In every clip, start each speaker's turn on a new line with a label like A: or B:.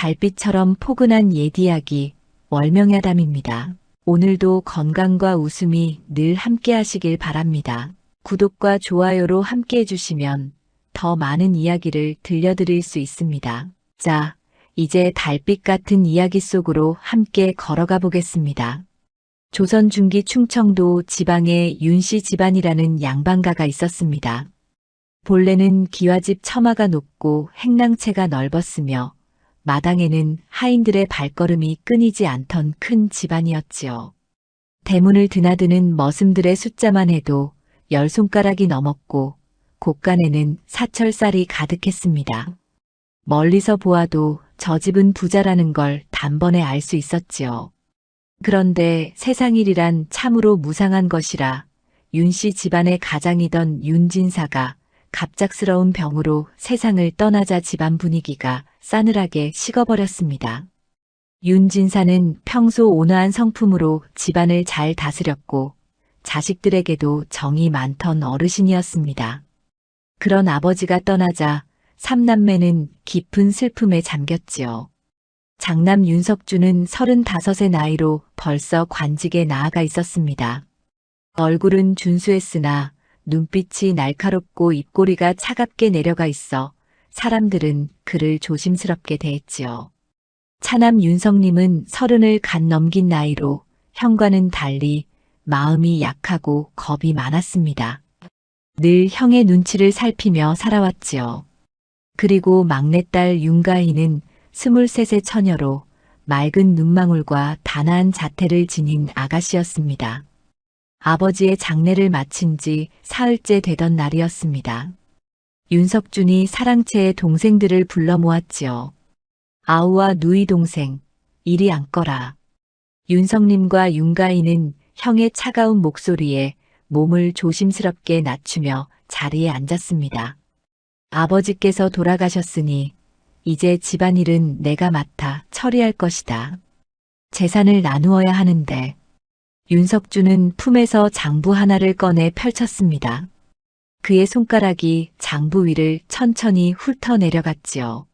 A: 달빛처럼 포근한 옛 이야기, 월명야담입니다. 오늘도 건강과 웃음이 늘 함께 하시길 바랍니다. 구독과 좋아요로 함께 해주시면 더 많은 이야기를 들려드릴 수 있습니다. 자, 이제 달빛 같은 이야기 속으로 함께 걸어가 보겠습니다. 조선 중기 충청도 지방에 윤씨 집안이라는 양반가가 있었습니다. 본래는 기와집 처마가 높고 행랑채가 넓었으며 마당에는 하인들의 발걸음이 끊이지 않던 큰 집안이었지요. 대문을 드나드는 머슴들의 숫자만 해도 10손가락이 넘었고 곳간에는 사철쌀이 가득했습니다. 멀리서 보아도 저 집은 부자라는 걸 단번에 알 수 있었지요. 그런데 세상일이란 참으로 무상한 것이라 윤씨 집안의 가장이던 윤진사가 갑작스러운 병으로 세상을 떠나자 집안 분위기가 싸늘하게 식어버렸습니다. 윤진사는 평소 온화한 성품으로 집안을 잘 다스렸고 자식들에게도 정이 많던 어르신이었습니다. 그런 아버지가 떠나자 삼남매는 깊은 슬픔에 잠겼지요. 장남 윤석주는 35의 나이로 벌써 관직에 나아가 있었습니다. 얼굴은 준수했으나 눈빛이 날카롭고 입꼬리가 차갑게 내려가 있어 사람들은 그를 조심스럽게 대했지요. 차남 윤석님은 30을 갓 넘긴 나이로 형과는 달리 마음이 약하고 겁이 많았습니다. 늘 형의 눈치를 살피며 살아왔지요. 그리고 막내딸 윤가희는 23의 처녀로 맑은 눈망울과 단아한 자태를 지닌 아가씨였습니다. 아버지의 장례를 마친 지 사흘째 되던 날이었습니다. 윤석준이 사랑채의 동생들을 불러 모았지요. 아우와 누이 동생, 이리 앉거라. 윤석님과 윤가희는 형의 차가운 목소리에 몸을 조심스럽게 낮추며 자리에 앉았습니다. 아버지께서 돌아가셨으니 이제 집안일은 내가 맡아 처리할 것이다. 재산을 나누어야 하는데 윤석주는 품에서 장부 하나를 꺼내 펼쳤습니다. 그의 손가락이 장부 위를 천천히 훑어 내려갔지요.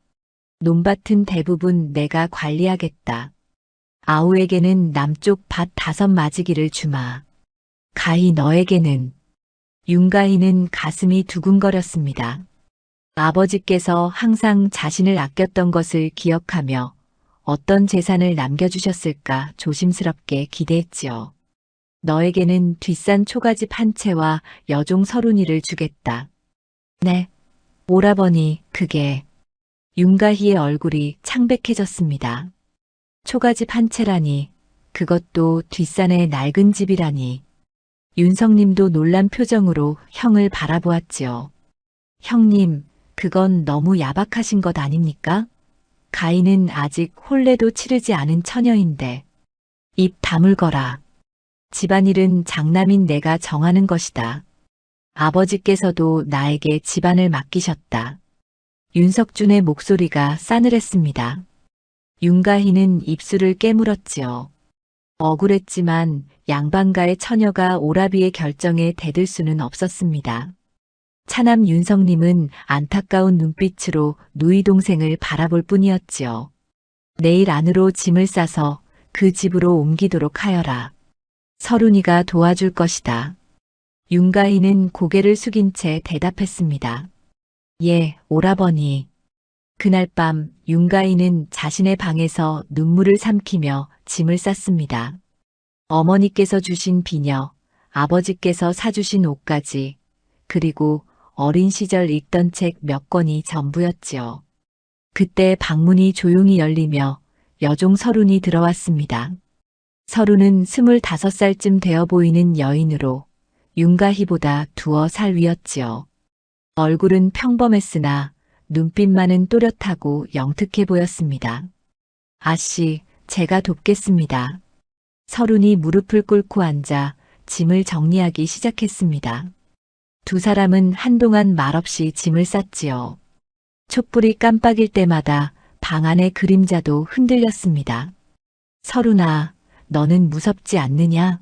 A: 논밭은 대부분 내가 관리하겠다. 아우에게는 남쪽 밭 5마지기를 주마. 가희 너에게는. 윤가희는 가슴이 두근거렸습니다. 아버지께서 항상 자신을 아꼈던 것을 기억하며 어떤 재산을 남겨주셨을까 조심스럽게 기대했지요. 너에게는 뒷산 초가집 한 채와 여종 서른이를 주겠다. 네, 오라버니, 그게. 윤가희의 얼굴이 창백해졌습니다. 초가집 한 채라니, 그것도 뒷산의 낡은 집이라니. 윤석님도 놀란 표정으로 형을 바라보았지요. 형님, 그건 너무 야박하신 것 아닙니까? 가희는 아직 혼례도 치르지 않은 처녀인데. 입 다물거라. 집안일은 장남인 내가 정하는 것이다. 아버지께서도 나에게 집안을 맡기셨다. 윤석준의 목소리가 싸늘했습니다. 윤가희는 입술을 깨물었지요. 억울했지만 양반가의 처녀가 오라비의 결정에 대들 수는 없었습니다. 차남 윤석님은 안타까운 눈빛으로 누이 동생을 바라볼 뿐이었지요. 내일 안으로 짐을 싸서 그 집으로 옮기도록 하여라. 서른이가 도와줄 것이다. 윤가희는 고개를 숙인 채 대답했습니다. 예, 오라버니. 그날 밤 윤가희는 자신의 방에서 눈물을 삼키며 짐을 쌌습니다. 어머니께서 주신 비녀, 아버지께서 사주신 옷까지, 그리고 어린 시절 읽던 책 몇 권이 전부였지요. 그때 방문이 조용히 열리며 여종 서른이 들어왔습니다. 서른은 25살쯤 되어 보이는 여인으로 윤가희보다 2살 위였지요. 얼굴은 평범했으나 눈빛만은 또렷하고 영특해 보였습니다. 아씨, 제가 돕겠습니다. 서른이 무릎을 꿇고 앉아 짐을 정리하기 시작했습니다. 두 사람은 한동안 말없이 짐을 쌌지요. 촛불이 깜빡일 때마다 방 안의 그림자도 흔들렸습니다. 서른아, 너는 무섭지 않느냐?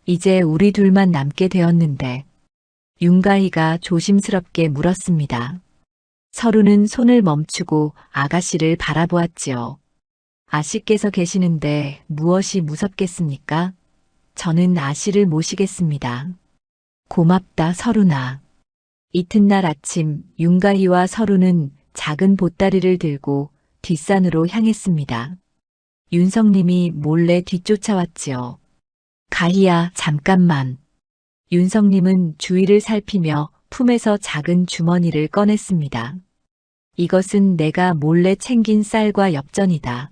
A: 이제 우리 둘만 남게 되었는데. 윤가희가 조심스럽게 물었습니다. 서루는 손을 멈추고 아가씨를 바라보았지요. 아씨께서 계시는데 무엇이 무섭겠습니까? 저는 아씨를 모시겠습니다. 고맙다, 서루나. 이튿날 아침 윤가희와 서루는 작은 보따리를 들고 뒷산으로 향했습니다. 윤성님이 몰래 뒤쫓아왔지요. 가희야, 잠깐만. 윤성님은 주위를 살피며 품에서 작은 주머니를 꺼냈습니다. 이것은 내가 몰래 챙긴 쌀과 엽전이다.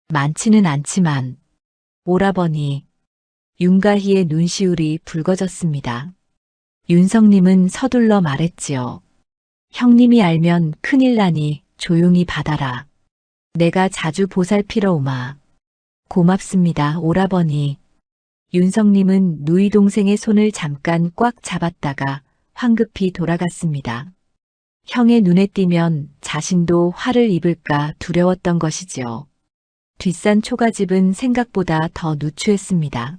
A: 많지는 않지만. 오라버니. 윤가희의 눈시울이 붉어졌습니다. 윤성님은 서둘러 말했지요. 형님이 알면 큰일 나니 조용히 받아라. 내가 자주 보살피러 오마. 고맙습니다, 오라버니. 윤성님은 누이 동생의 손을 잠깐 꽉 잡았다가 황급히 돌아갔습니다. 형의 눈에 띄면 자신도 화를 입을까 두려웠던 것이지요. 뒷산 초가집은 생각보다 더 누추했습니다.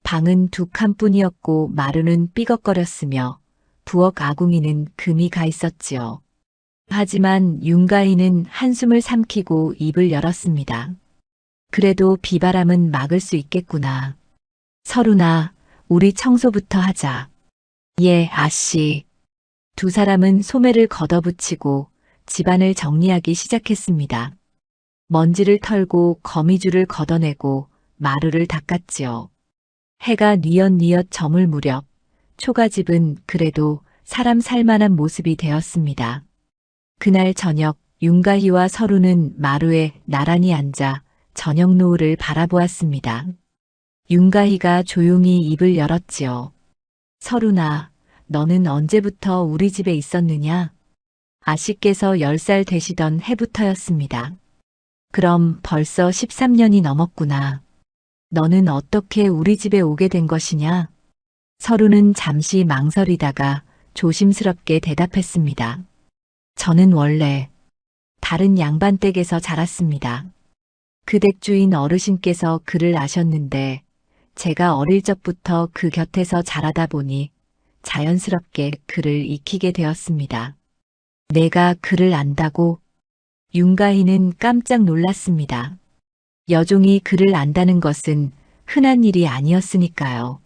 A: 방은 두 칸뿐이었고 마루는 삐걱거렸으며 부엌 아궁이는 금이 가 있었지요. 하지만 윤가희는 한숨을 삼키고 입을 열었습니다. 그래도 비바람은 막을 수 있겠구나. 서루나, 우리 청소부터 하자. 예, 아씨. 두 사람은 소매를 걷어붙이고 집안을 정리하기 시작했습니다. 먼지를 털고 거미줄을 걷어내고 마루를 닦았지요. 해가 뉘엿뉘엿 저물 무렵 초가집은 그래도 사람 살만한 모습이 되었습니다. 그날 저녁 윤가희와 서루는 마루에 나란히 앉아 저녁 노을을 바라보았습니다. 윤가희가 조용히 입을 열었지요. 서루나, 너는 언제부터 우리 집에 있었느냐? 아씨께서 10살 되시던 해부터였습니다. 그럼 벌써 13년이 넘었구나. 너는 어떻게 우리 집에 오게 된 것이냐? 서루는 잠시 망설이다가 조심스럽게 대답했습니다. 저는 원래 다른 양반댁에서 자랐습니다. 그 댁 주인 어르신께서 그를 아셨는데 제가 어릴 적부터 그 곁에서 자라다 보니 자연스럽게 그를 익히게 되었습니다. 내가 그를 안다고? 윤가희는 깜짝 놀랐습니다. 여종이 그를 안다는 것은 흔한 일이 아니었으니까요.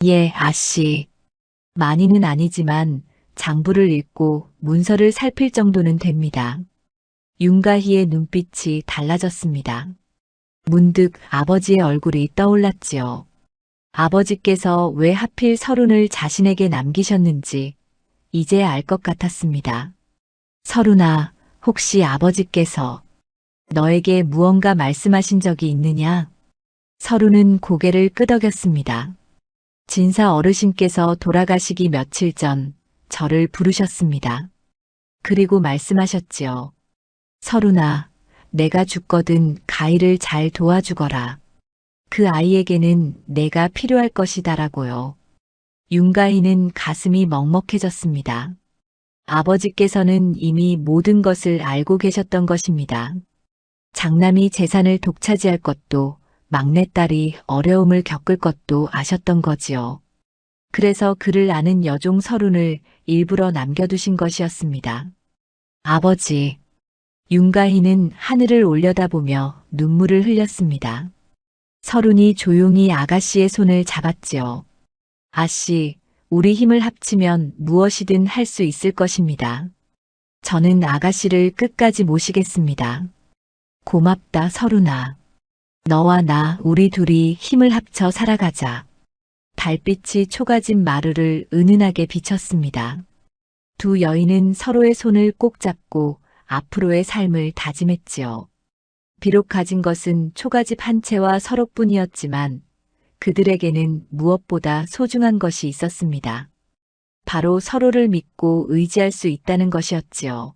A: 예, 아씨. 많이는 아니지만 장부를 읽고 문서를 살필 정도는 됩니다. 윤가희의 눈빛이 달라졌습니다. 문득 아버지의 얼굴이 떠올랐지요. 아버지께서 왜 하필 서룬을 자신에게 남기셨는지 이제 알 것 같았습니다. 서룬아, 혹시 아버지께서 너에게 무언가 말씀하신 적이 있느냐? 서루는 고개를 끄덕였습니다. 진사 어르신께서 돌아가시기 며칠 전 저를 부르셨습니다. 그리고 말씀하셨지요. 서루나, 내가 죽거든 가희를 잘 도와주거라. 그 아이에게는 내가 필요할 것이다라고요. 윤가희는 가슴이 먹먹해졌습니다. 아버지께서는 이미 모든 것을 알고 계셨던 것입니다. 장남이 재산을 독차지할 것도 막내딸이 어려움을 겪을 것도 아셨던 거지요. 그래서 그를 아는 여종 서룬을 일부러 남겨두신 것이었습니다. 아버지. 윤가희는 하늘을 올려다보며 눈물을 흘렸습니다. 서룬이 조용히 아가씨의 손을 잡았지요. 아씨, 우리 힘을 합치면 무엇이든 할 수 있을 것입니다. 저는 아가씨를 끝까지 모시겠습니다. 고맙다, 서룬아. 너와 나 우리 둘이 힘을 합쳐 살아가자. 달빛이 초가집 마루를 은은하게 비쳤습니다. 두 여인은 서로의 손을 꼭 잡고 앞으로의 삶을 다짐했지요. 비록 가진 것은 초가집 한 채와 서로뿐이었지만 그들에게는 무엇보다 소중한 것이 있었습니다. 바로 서로를 믿고 의지할 수 있다는 것이었지요.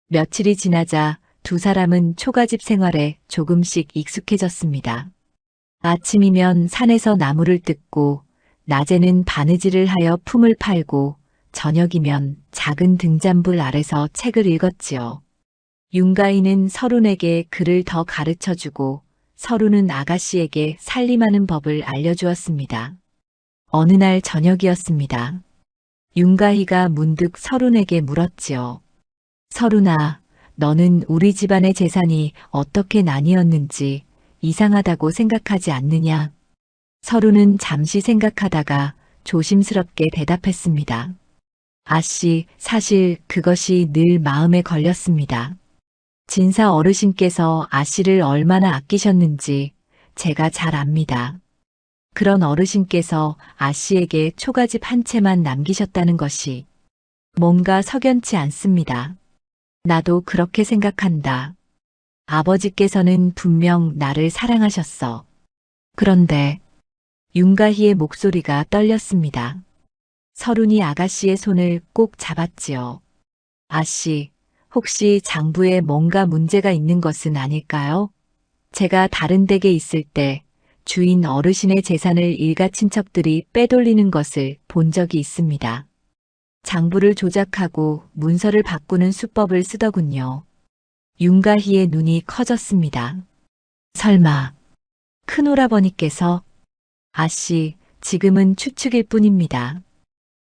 A: 며칠이 지나자 두 사람은 초가집 생활에 조금씩 익숙해졌습니다. 아침이면 산에서 나무를 뜯고 낮에는 바느질을 하여 품을 팔고 저녁이면 작은 등잔불 아래서 책을 읽었지요. 윤가희는 서룬에게 글을 더 가르쳐주고 서룬은 아가씨에게 살림하는 법을 알려주었습니다. 어느 날 저녁이었습니다. 윤가희가 문득 서룬에게 물었지요. 설훈아, 너는 우리 집안의 재산이 어떻게 나뉘었는지 이상하다고 생각하지 않느냐? 설훈은 잠시 생각하다가 조심스럽게 대답했습니다. 아씨, 사실 그것이 늘 마음에 걸렸습니다. 진사 어르신께서 아씨를 얼마나 아끼셨는지 제가 잘 압니다. 그런 어르신께서 아씨에게 초가집 한 채만 남기셨다는 것이 뭔가 석연치 않습니다. 나도 그렇게 생각한다. 아버지께서는 분명 나를 사랑하셨어. 그런데 윤가희의 목소리가 떨렸습니다. 설훈이 아가씨의 손을 꼭 잡았지요. 아씨, 혹시 장부에 뭔가 문제가 있는 것은 아닐까요? 제가 다른 댁에 있을 때 주인 어르신의 재산을 일가 친척들이 빼돌리는 것을 본 적이 있습니다. 장부를 조작하고 문서를 바꾸는 수법을 쓰더군요. 윤가희의 눈이 커졌습니다. 설마 큰오라버니께서? 아씨, 지금은 추측일 뿐입니다.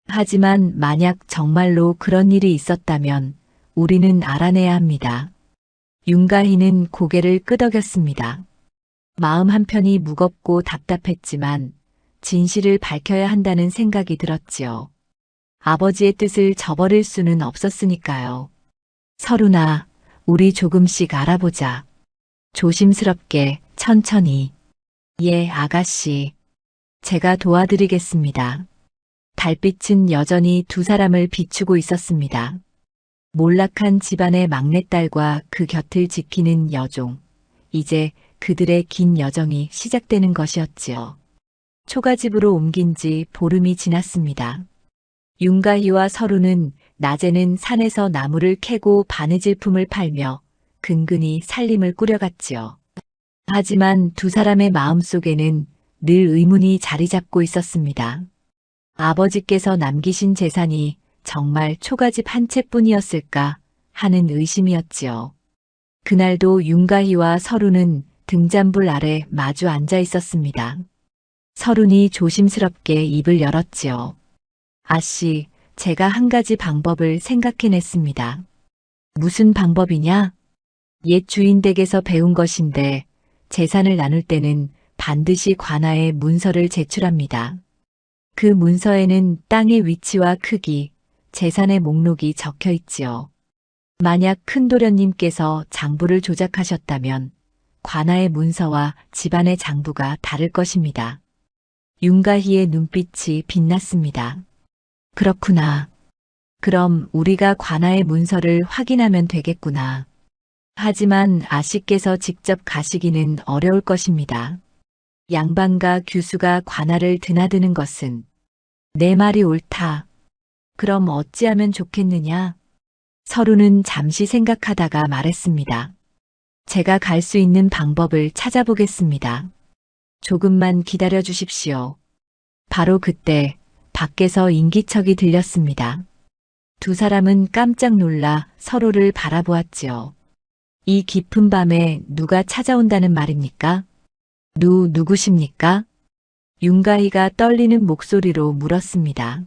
A: 하지만 만약 정말로 그런 일이 있었다면 우리는 알아내야 합니다. 윤가희는 고개를 끄덕였습니다. 마음 한편이 무겁고 답답했지만 진실을 밝혀야 한다는 생각이 들었지요. 아버지의 뜻을 저버릴 수는 없었으니까요. 설훈아, 우리 조금씩 알아보자. 조심스럽게, 천천히. 예, 아가씨. 제가 도와드리겠습니다. 달빛은 여전히 두 사람을 비추고 있었습니다. 몰락한 집안의 막내딸과 그 곁을 지키는 여종. 이제 그들의 긴 여정이 시작되는 것이었지요. 초가집으로 옮긴 지 보름이 지났습니다. 윤가희와 설훈은 낮에는 산에서 나무를 캐고 바느질품을 팔며 근근히 살림을 꾸려갔지요. 하지만 두 사람의 마음속에는 늘 의문이 자리 잡고 있었습니다. 아버지께서 남기신 재산이 정말 초가집 한 채뿐이었을까 하는 의심이었지요. 그날도 윤가희와 설훈은 등잔불 아래 마주 앉아 있었습니다. 설훈이 조심스럽게 입을 열었지요. 아씨, 제가 한 가지 방법을 생각해냈습니다. 무슨 방법이냐? 옛 주인 댁에서 배운 것인데 재산을 나눌 때는 반드시 관아에 문서를 제출합니다. 그 문서에는 땅의 위치와 크기, 재산의 목록이 적혀 있지요. 만약 큰도련님께서 장부를 조작하셨다면 관아의 문서와 집안의 장부가 다를 것입니다. 윤가희의 눈빛이 빛났습니다. 그렇구나. 그럼 우리가 관아의 문서를 확인하면 되겠구나. 하지만 아씨께서 직접 가시기는 어려울 것입니다. 양반과 규수가 관아를 드나드는 것은 내 말이 옳다. 그럼 어찌하면 좋겠느냐? 설훈은 잠시 생각하다가 말했습니다. 제가 갈 수 있는 방법을 찾아보겠습니다. 조금만 기다려 주십시오. 바로 그때 밖에서 인기척이 들렸습니다. 두 사람은 깜짝 놀라 서로를 바라보았지요. 이 깊은 밤에 누가 찾아온다는 말입니까? 누구십니까? 윤가희가 떨리는 목소리로 물었습니다.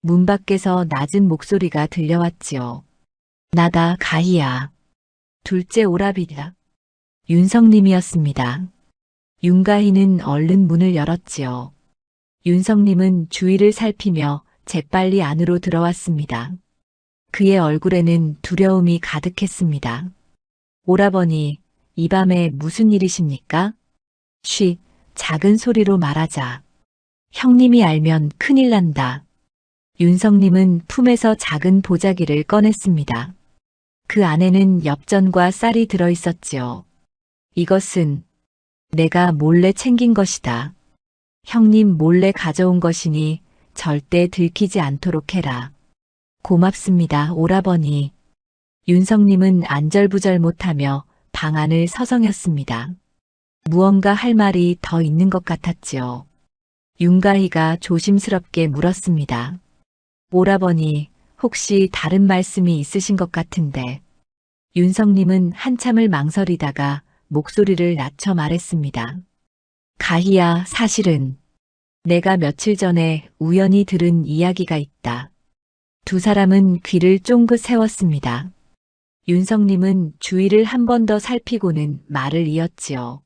A: 문 밖에서 낮은 목소리가 들려왔지요. 나다, 가희야. 둘째 오라비다. 윤성님이었습니다. 윤가희는 얼른 문을 열었지요. 윤성님은 주위를 살피며 재빨리 안으로 들어왔습니다. 그의 얼굴에는 두려움이 가득했습니다. 오라버니, 이 밤에 무슨 일이십니까? 쉬, 작은 소리로 말하자. 형님이 알면 큰일 난다. 윤성님은 품에서 작은 보자기를 꺼냈습니다. 그 안에는 엽전과 쌀이 들어있었지요. 이것은 내가 몰래 챙긴 것이다. 형님 몰래 가져온 것이니 절대 들키지 않도록 해라. 고맙습니다, 오라버니. 윤성님은 안절부절 못하며 방 안을 서성였습니다. 무언가 할 말이 더 있는 것 같았지요. 윤가희가 조심스럽게 물었습니다. 오라버니, 혹시 다른 말씀이 있으신 것 같은데. 윤성님은 한참을 망설이다가 목소리를 낮춰 말했습니다. 가희야, 사실은 내가 며칠 전에 우연히 들은 이야기가 있다. 두 사람은 귀를 쫑긋 세웠습니다. 윤성님은 주위를 한 번 더 살피고는 말을 이었지요.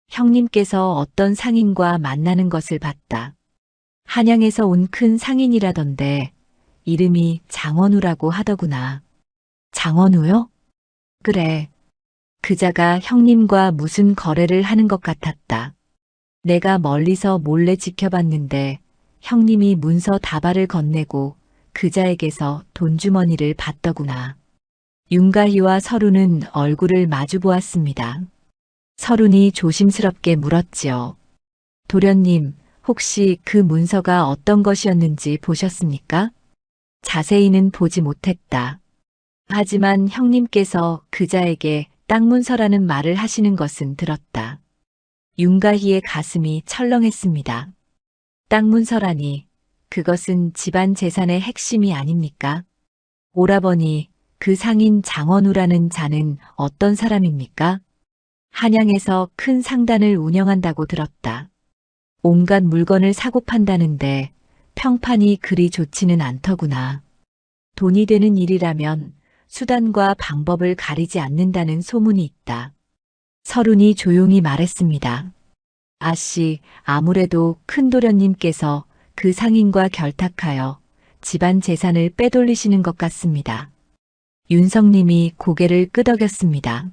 A: 형님께서 어떤 상인과 만나는 것을 봤다. 한양에서 온 큰 상인이라던데 이름이 장원우라고 하더구나. 장원우요? 그래. 그자가 형님과 무슨 거래를 하는 것 같았다. 내가 멀리서 몰래 지켜봤는데 형님이 문서 다발을 건네고 그자에게서 돈주머니를 받더구나. 윤가희와 서lun은 얼굴을 마주 보았습니다. 서lun이 조심스럽게 물었지요. 도련님, 혹시 그 문서가 어떤 것이었는지 보셨습니까? 자세히는 보지 못했다. 하지만 형님께서 그자에게 땅 문서라는 말을 하시는 것은 들었다. 윤가희의 가슴이 철렁했습니다. 땅 문서라니, 그것은 집안 재산의 핵심이 아닙니까? 오라버니, 그 상인 장원우라는 자는 어떤 사람입니까? 한양에서 큰 상단을 운영한다고 들었다. 온갖 물건을 사고 판다는데 평판이 그리 좋지는 않더구나. 돈이 되는 일이라면 수단과 방법을 가리지 않는다는 소문이 있다. 서lun이 조용히 말했습니다. 아씨, 아무래도 큰도련님께서 그 상인과 결탁하여 집안 재산을 빼돌리시는 것 같습니다. 윤성님이 고개를 끄덕였습니다.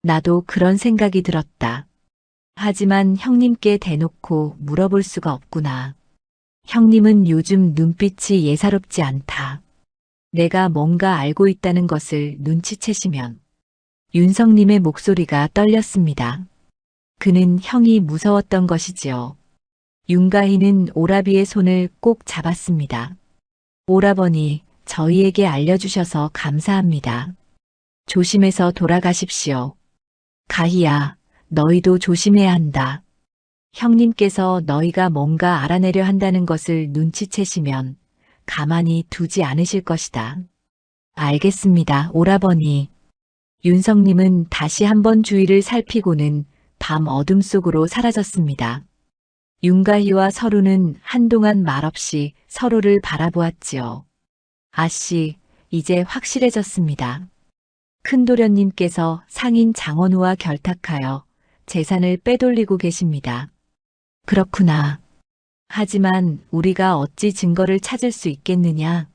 A: 나도 그런 생각이 들었다. 하지만 형님께 대놓고 물어볼 수가 없구나. 형님은 요즘 눈빛이 예사롭지 않다. 내가 뭔가 알고 있다는 것을 눈치채시면. 윤성님의 목소리가 떨렸습니다. 그는 형이 무서웠던 것이지요. 윤가희는 오라비의 손을 꼭 잡았습니다. 오라버니, 저희에게 알려주셔서 감사합니다. 조심해서 돌아가십시오. 가희야, 너희도 조심해야 한다. 형님께서 너희가 뭔가 알아내려 한다는 것을 눈치채시면 가만히 두지 않으실 것이다. 알겠습니다, 오라버니. 윤성님은 다시 한번 주위를 살피고는 밤 어둠 속으로 사라졌습니다. 윤가희와 서lun은 한동안 말없이 서로를 바라보았지요. 아씨, 이제 확실해졌습니다. 큰도련님께서 상인 장원우와 결탁하여 재산을 빼돌리고 계십니다. 그렇구나. 하지만 우리가 어찌 증거를 찾을 수 있겠느냐?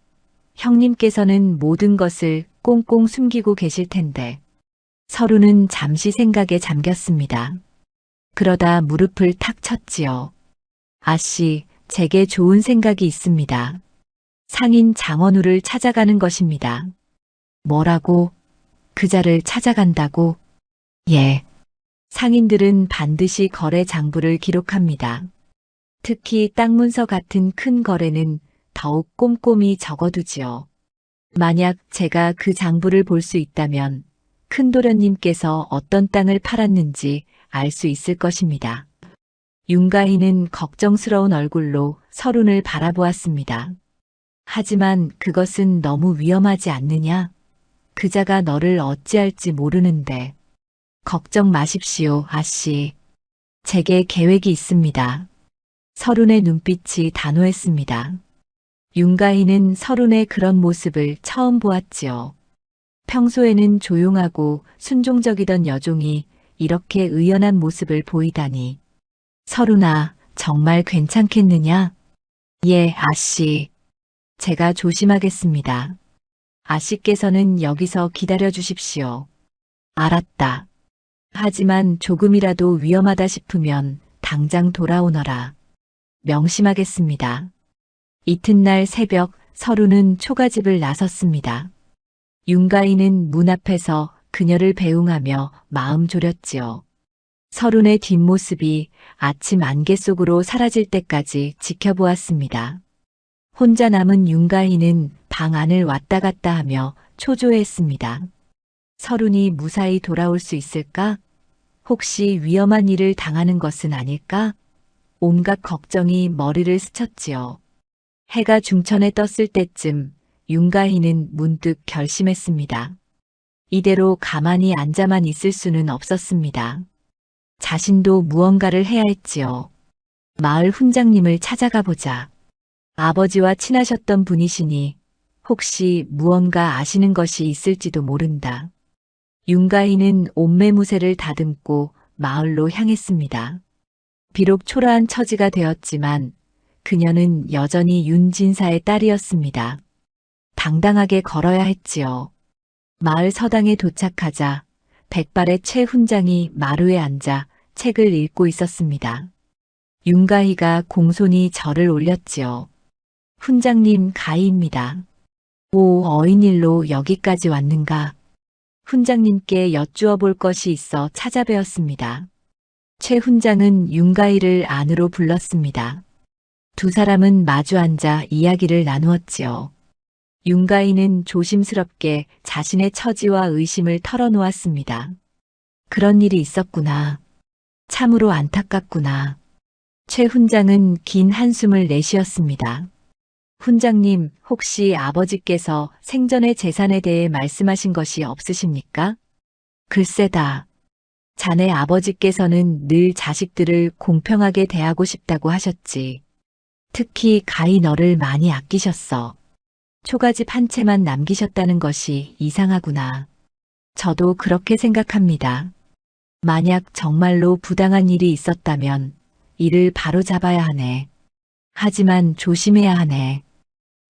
A: 형님께서는 모든 것을 꽁꽁 숨기고 계실 텐데. 서lun은 잠시 생각에 잠겼습니다. 그러다 무릎을 탁 쳤지요. 아씨, 제게 좋은 생각이 있습니다. 상인 장원우를 찾아가는 것입니다. 뭐라고? 그자를 찾아간다고? 예. 상인들은 반드시 거래 장부를 기록합니다. 특히 땅 문서 같은 큰 거래는 더욱 꼼꼼히 적어두지요. 만약 제가 그 장부를 볼 수 있다면 큰도련님께서 어떤 땅을 팔았는지 알 수 있을 것입니다. 윤가희는 걱정스러운 얼굴로 서lun을 바라보았습니다. 하지만 그것은 너무 위험하지 않느냐? 그자가 너를 어찌할지 모르는데. 걱정 마십시오, 아씨. 제게 계획이 있습니다. 서lun의 눈빛이 단호했습니다. 윤가희는 서lun의 그런 모습을 처음 보았지요. 평소에는 조용하고 순종적이던 여종이 이렇게 의연한 모습을 보이다니. 서lun아, 정말 괜찮겠느냐? 예, 아씨. 제가 조심하겠습니다. 아씨께서는 여기서 기다려 주십시오. 알았다. 하지만 조금이라도 위험하다 싶으면 당장 돌아오너라. 명심하겠습니다. 이튿날 새벽 서lun은 초가집을 나섰습니다. 윤가희는 문 앞에서 그녀를 배웅하며 마음 졸였지요. 서lun의 뒷모습이 아침 안개 속으로 사라질 때까지 지켜보았습니다. 혼자 남은 윤가희는 방 안을 왔다 갔다 하며 초조해했습니다. 서lun이 무사히 돌아올 수 있을까? 혹시 위험한 일을 당하는 것은 아닐까? 온갖 걱정이 머리를 스쳤지요. 해가 중천에 떴을 때쯤 윤가희는 문득 결심했습니다. 이대로 가만히 앉아만 있을 수는 없었습니다. 자신도 무언가를 해야 했지요. 마을 훈장님을 찾아가 보자. 아버지와 친하셨던 분이시니 혹시 무언가 아시는 것이 있을지도 모른다. 윤가희는 옷매무새를 다듬고 마을로 향했습니다. 비록 초라한 처지가 되었지만 그녀는 여전히 윤진사의 딸이었습니다. 당당하게 걸어야 했지요. 마을 서당에 도착하자 백발의 최 훈장이 마루에 앉아 책을 읽고 있었습니다. 윤가희가 공손히 절을 올렸지요. 훈장님 가희입니다. 오, 어인일로 여기까지 왔는가? 훈장님께 여쭈어 볼 것이 있어 찾아뵈었습니다. 최 훈장은 윤가희를 안으로 불렀습니다. 두 사람은 마주 앉아 이야기를 나누었지요. 윤가희는 조심스럽게 자신의 처지와 의심을 털어놓았습니다. 그런 일이 있었구나. 참으로 안타깝구나. 최 훈장은 긴 한숨을 내쉬었습니다. 훈장님, 혹시 아버지께서 생전의 재산에 대해 말씀하신 것이 없으십니까? 글쎄다. 자네 아버지께서는 늘 자식들을 공평하게 대하고 싶다고 하셨지. 특히 가히 너를 많이 아끼셨어. 초가집 한 채만 남기셨다는 것이 이상하구나. 저도 그렇게 생각합니다. 만약 정말로 부당한 일이 있었다면 이를 바로잡아야 하네. 하지만 조심해야 하네.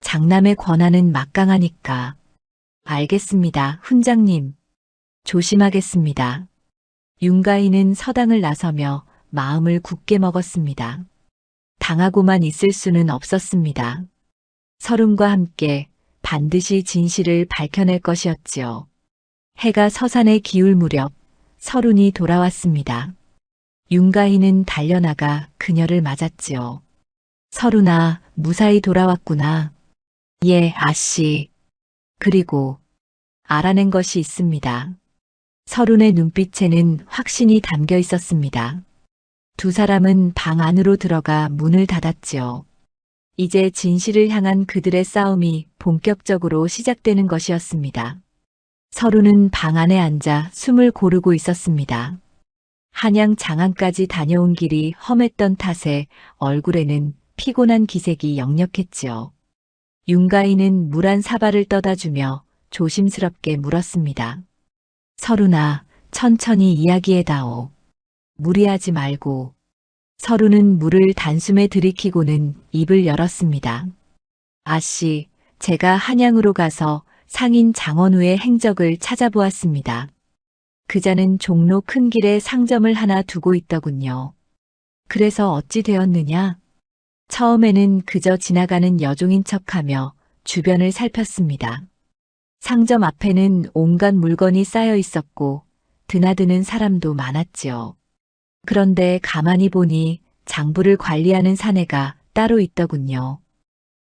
A: 장남의 권한은 막강하니까. 알겠습니다, 훈장님. 조심하겠습니다. 윤가희는 서당을 나서며 마음을 굳게 먹었습니다. 당하고만 있을 수는 없었습니다. 서른과 함께 반드시 진실을 밝혀낼 것이었지요. 해가 서산에 기울 무렵 서른이 돌아왔습니다. 윤가희는 달려나가 그녀를 맞았지요. 서른아, 무사히 돌아왔구나. 예, 아씨. 그리고 알아낸 것이 있습니다. 서른의 눈빛에는 확신이 담겨 있었습니다. 두 사람은 방 안으로 들어가 문을 닫았지요. 이제 진실을 향한 그들의 싸움이 본격적으로 시작되는 것이었습니다. 서른은 방 안에 앉아 숨을 고르고 있었습니다. 한양 장안까지 다녀온 길이 험했던 탓에 얼굴에는 피곤한 기색이 역력했지요. 윤가희는 물 한 사발을 떠다 주며 조심스럽게 물었습니다. 서른아, 천천히 이야기해다오. 무리하지 말고. 서른은 물을 단숨에 들이키고는 입을 열었습니다. 아씨, 제가 한양으로 가서 상인 장원우의 행적을 찾아보았습니다. 그자는 종로 큰 길에 상점을 하나 두고 있더군요. 그래서 어찌 되었느냐? 처음에는 그저 지나가는 여종인 척하며 주변을 살폈습니다. 상점 앞에는 온갖 물건이 쌓여 있었고 드나드는 사람도 많았지요. 그런데 가만히 보니 장부를 관리하는 사내가 따로 있더군요.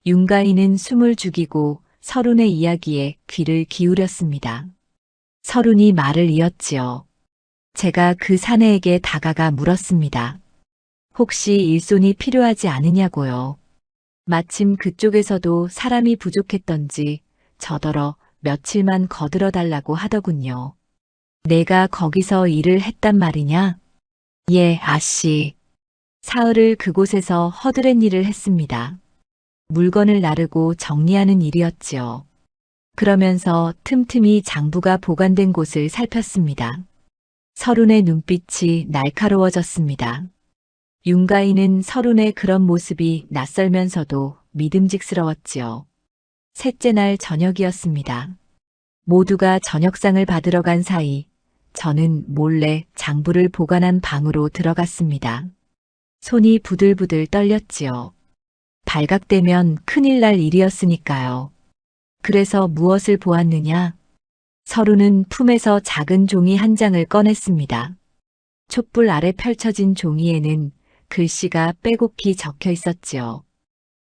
A: 윤가희는 숨을 죽이고 서른의 이야기에 귀를 기울였습니다. 서른이 말을 이었지요. 제가 그 사내에게 다가가 물었습니다. 혹시 일손이 필요하지 않으냐고요. 마침 그쪽에서도 사람이 부족했던지 저더러 며칠만 거들어 달라고 하더군요. 내가 거기서 일을 했단 말이냐? 예, 아씨. 사흘을 그곳에서 허드렛 일을 했습니다. 물건을 나르고 정리하는 일이었지요. 그러면서 틈틈이 장부가 보관된 곳을 살폈습니다. 서른의 눈빛이 날카로워졌습니다. 윤가희는 서른의 그런 모습이 낯설면서도 믿음직스러웠지요. 셋째 날 저녁이었습니다. 모두가 저녁상을 받으러 간 사이 저는 몰래 장부를 보관한 방으로 들어갔습니다. 손이 부들부들 떨렸지요. 발각되면 큰일 날 일이었으니까요. 그래서 무엇을 보았느냐? 서른은 품에서 작은 종이 한 장을 꺼냈습니다. 촛불 아래 펼쳐진 종이에는 글씨가 빼곡히 적혀 있었지요.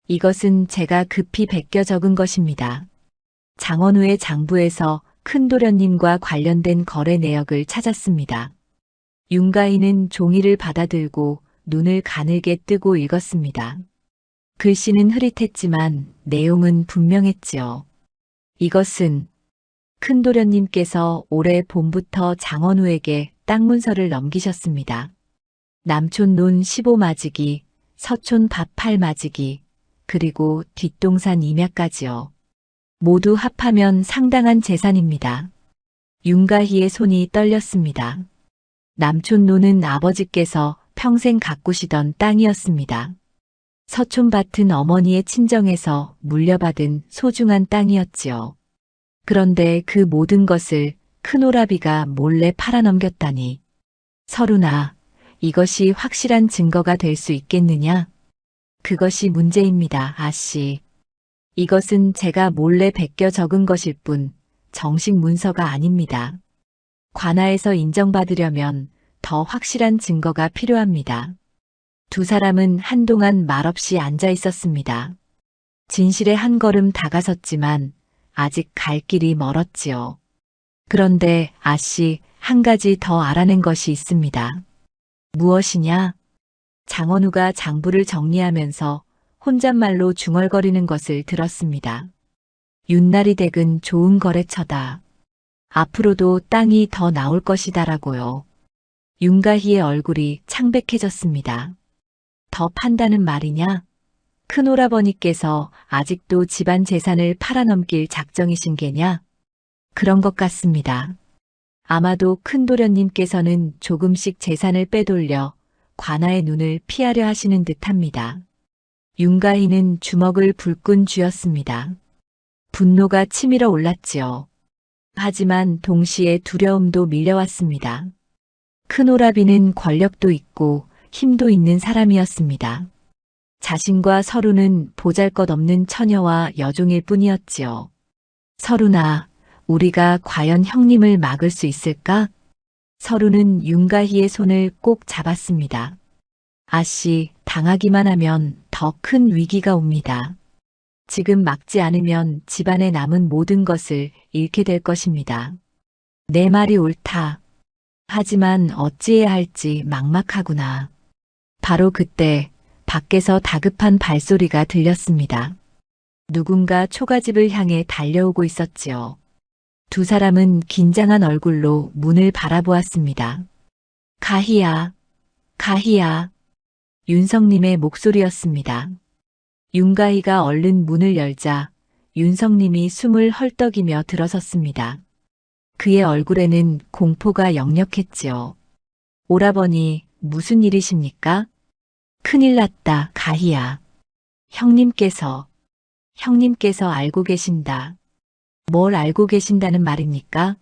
A: 이것은 제가 급히 베껴 적은 것입니다. 장원우의 장부에서 큰도련님과 관련된 거래 내역을 찾았습니다. 윤가희는 종이를 받아들고 눈을 가늘게 뜨고 읽었습니다. 글씨는 흐릿했지만 내용은 분명했지요. 이것은 큰도련님께서 올해 봄부터 장원우에게 땅 문서를 넘기셨습니다. 남촌 논 15마지기, 서촌 밭 8마지기, 그리고 뒷동산 임야까지요. 모두 합하면 상당한 재산입니다. 윤가희의 손이 떨렸습니다. 남촌로는 아버지께서 평생 가꾸시던 땅이었습니다. 서촌밭은 어머니의 친정에서 물려받은 소중한 땅이었지요. 그런데 그 모든 것을 큰오라비가 몰래 팔아넘겼다니. 설훈아, 이것이 확실한 증거가 될 수 있겠느냐? 그것이 문제입니다, 아씨. 이것은 제가 몰래 베껴 적은 것일 뿐 정식 문서가 아닙니다. 관아에서 인정받으려면 더 확실한 증거가 필요합니다. 두 사람은 한동안 말없이 앉아 있었습니다. 진실에 한 걸음 다가섰지만 아직 갈 길이 멀었지요. 그런데 아씨, 한 가지 더 알아낸 것이 있습니다. 무엇이냐? 장원우가 장부를 정리하면서 혼잣말로 중얼거리는 것을 들었습니다. 윤날이 댁은 좋은 거래처다. 앞으로도 땅이 더 나올 것이다라고요. 윤가희의 얼굴이 창백해졌습니다. 더 판다는 말이냐? 큰오라버니께서 아직도 집안 재산을 팔아넘길 작정이신 게냐? 그런 것 같습니다. 아마도 큰도련님께서는 조금씩 재산을 빼돌려 관아의 눈을 피하려 하시는 듯합니다. 윤가희는 주먹을 불끈 쥐었습니다. 분노가 치밀어 올랐지요. 하지만 동시에 두려움도 밀려왔습니다. 큰오라비는 권력도 있고 힘도 있는 사람이었습니다. 자신과 설우는 보잘것없는 처녀와 여종일 뿐이었지요. 설우나, 우리가 과연 형님을 막을 수 있을까? 설우는 윤가희의 손을 꼭 잡았습니다. 아씨, 당하기만 하면 더 큰 위기가 옵니다. 지금 막지 않으면 집안에 남은 모든 것을 잃게 될 것입니다. 내 말이 옳다. 하지만 어찌해야 할지 막막하구나. 바로 그때 밖에서 다급한 발소리가 들렸습니다. 누군가 초가집을 향해 달려오고 있었지요. 두 사람은 긴장한 얼굴로 문을 바라보았습니다. 가희야, 가희야. 윤성님의 목소리였습니다. 윤가희가 얼른 문을 열자 윤성님이 숨을 헐떡이며 들어섰습니다. 그의 얼굴에는 공포가 역력했지요. 오라버니, 무슨 일이십니까? 큰일 났다, 가희야. 형님께서 알고 계신다. 뭘 알고 계신다는 말입니까?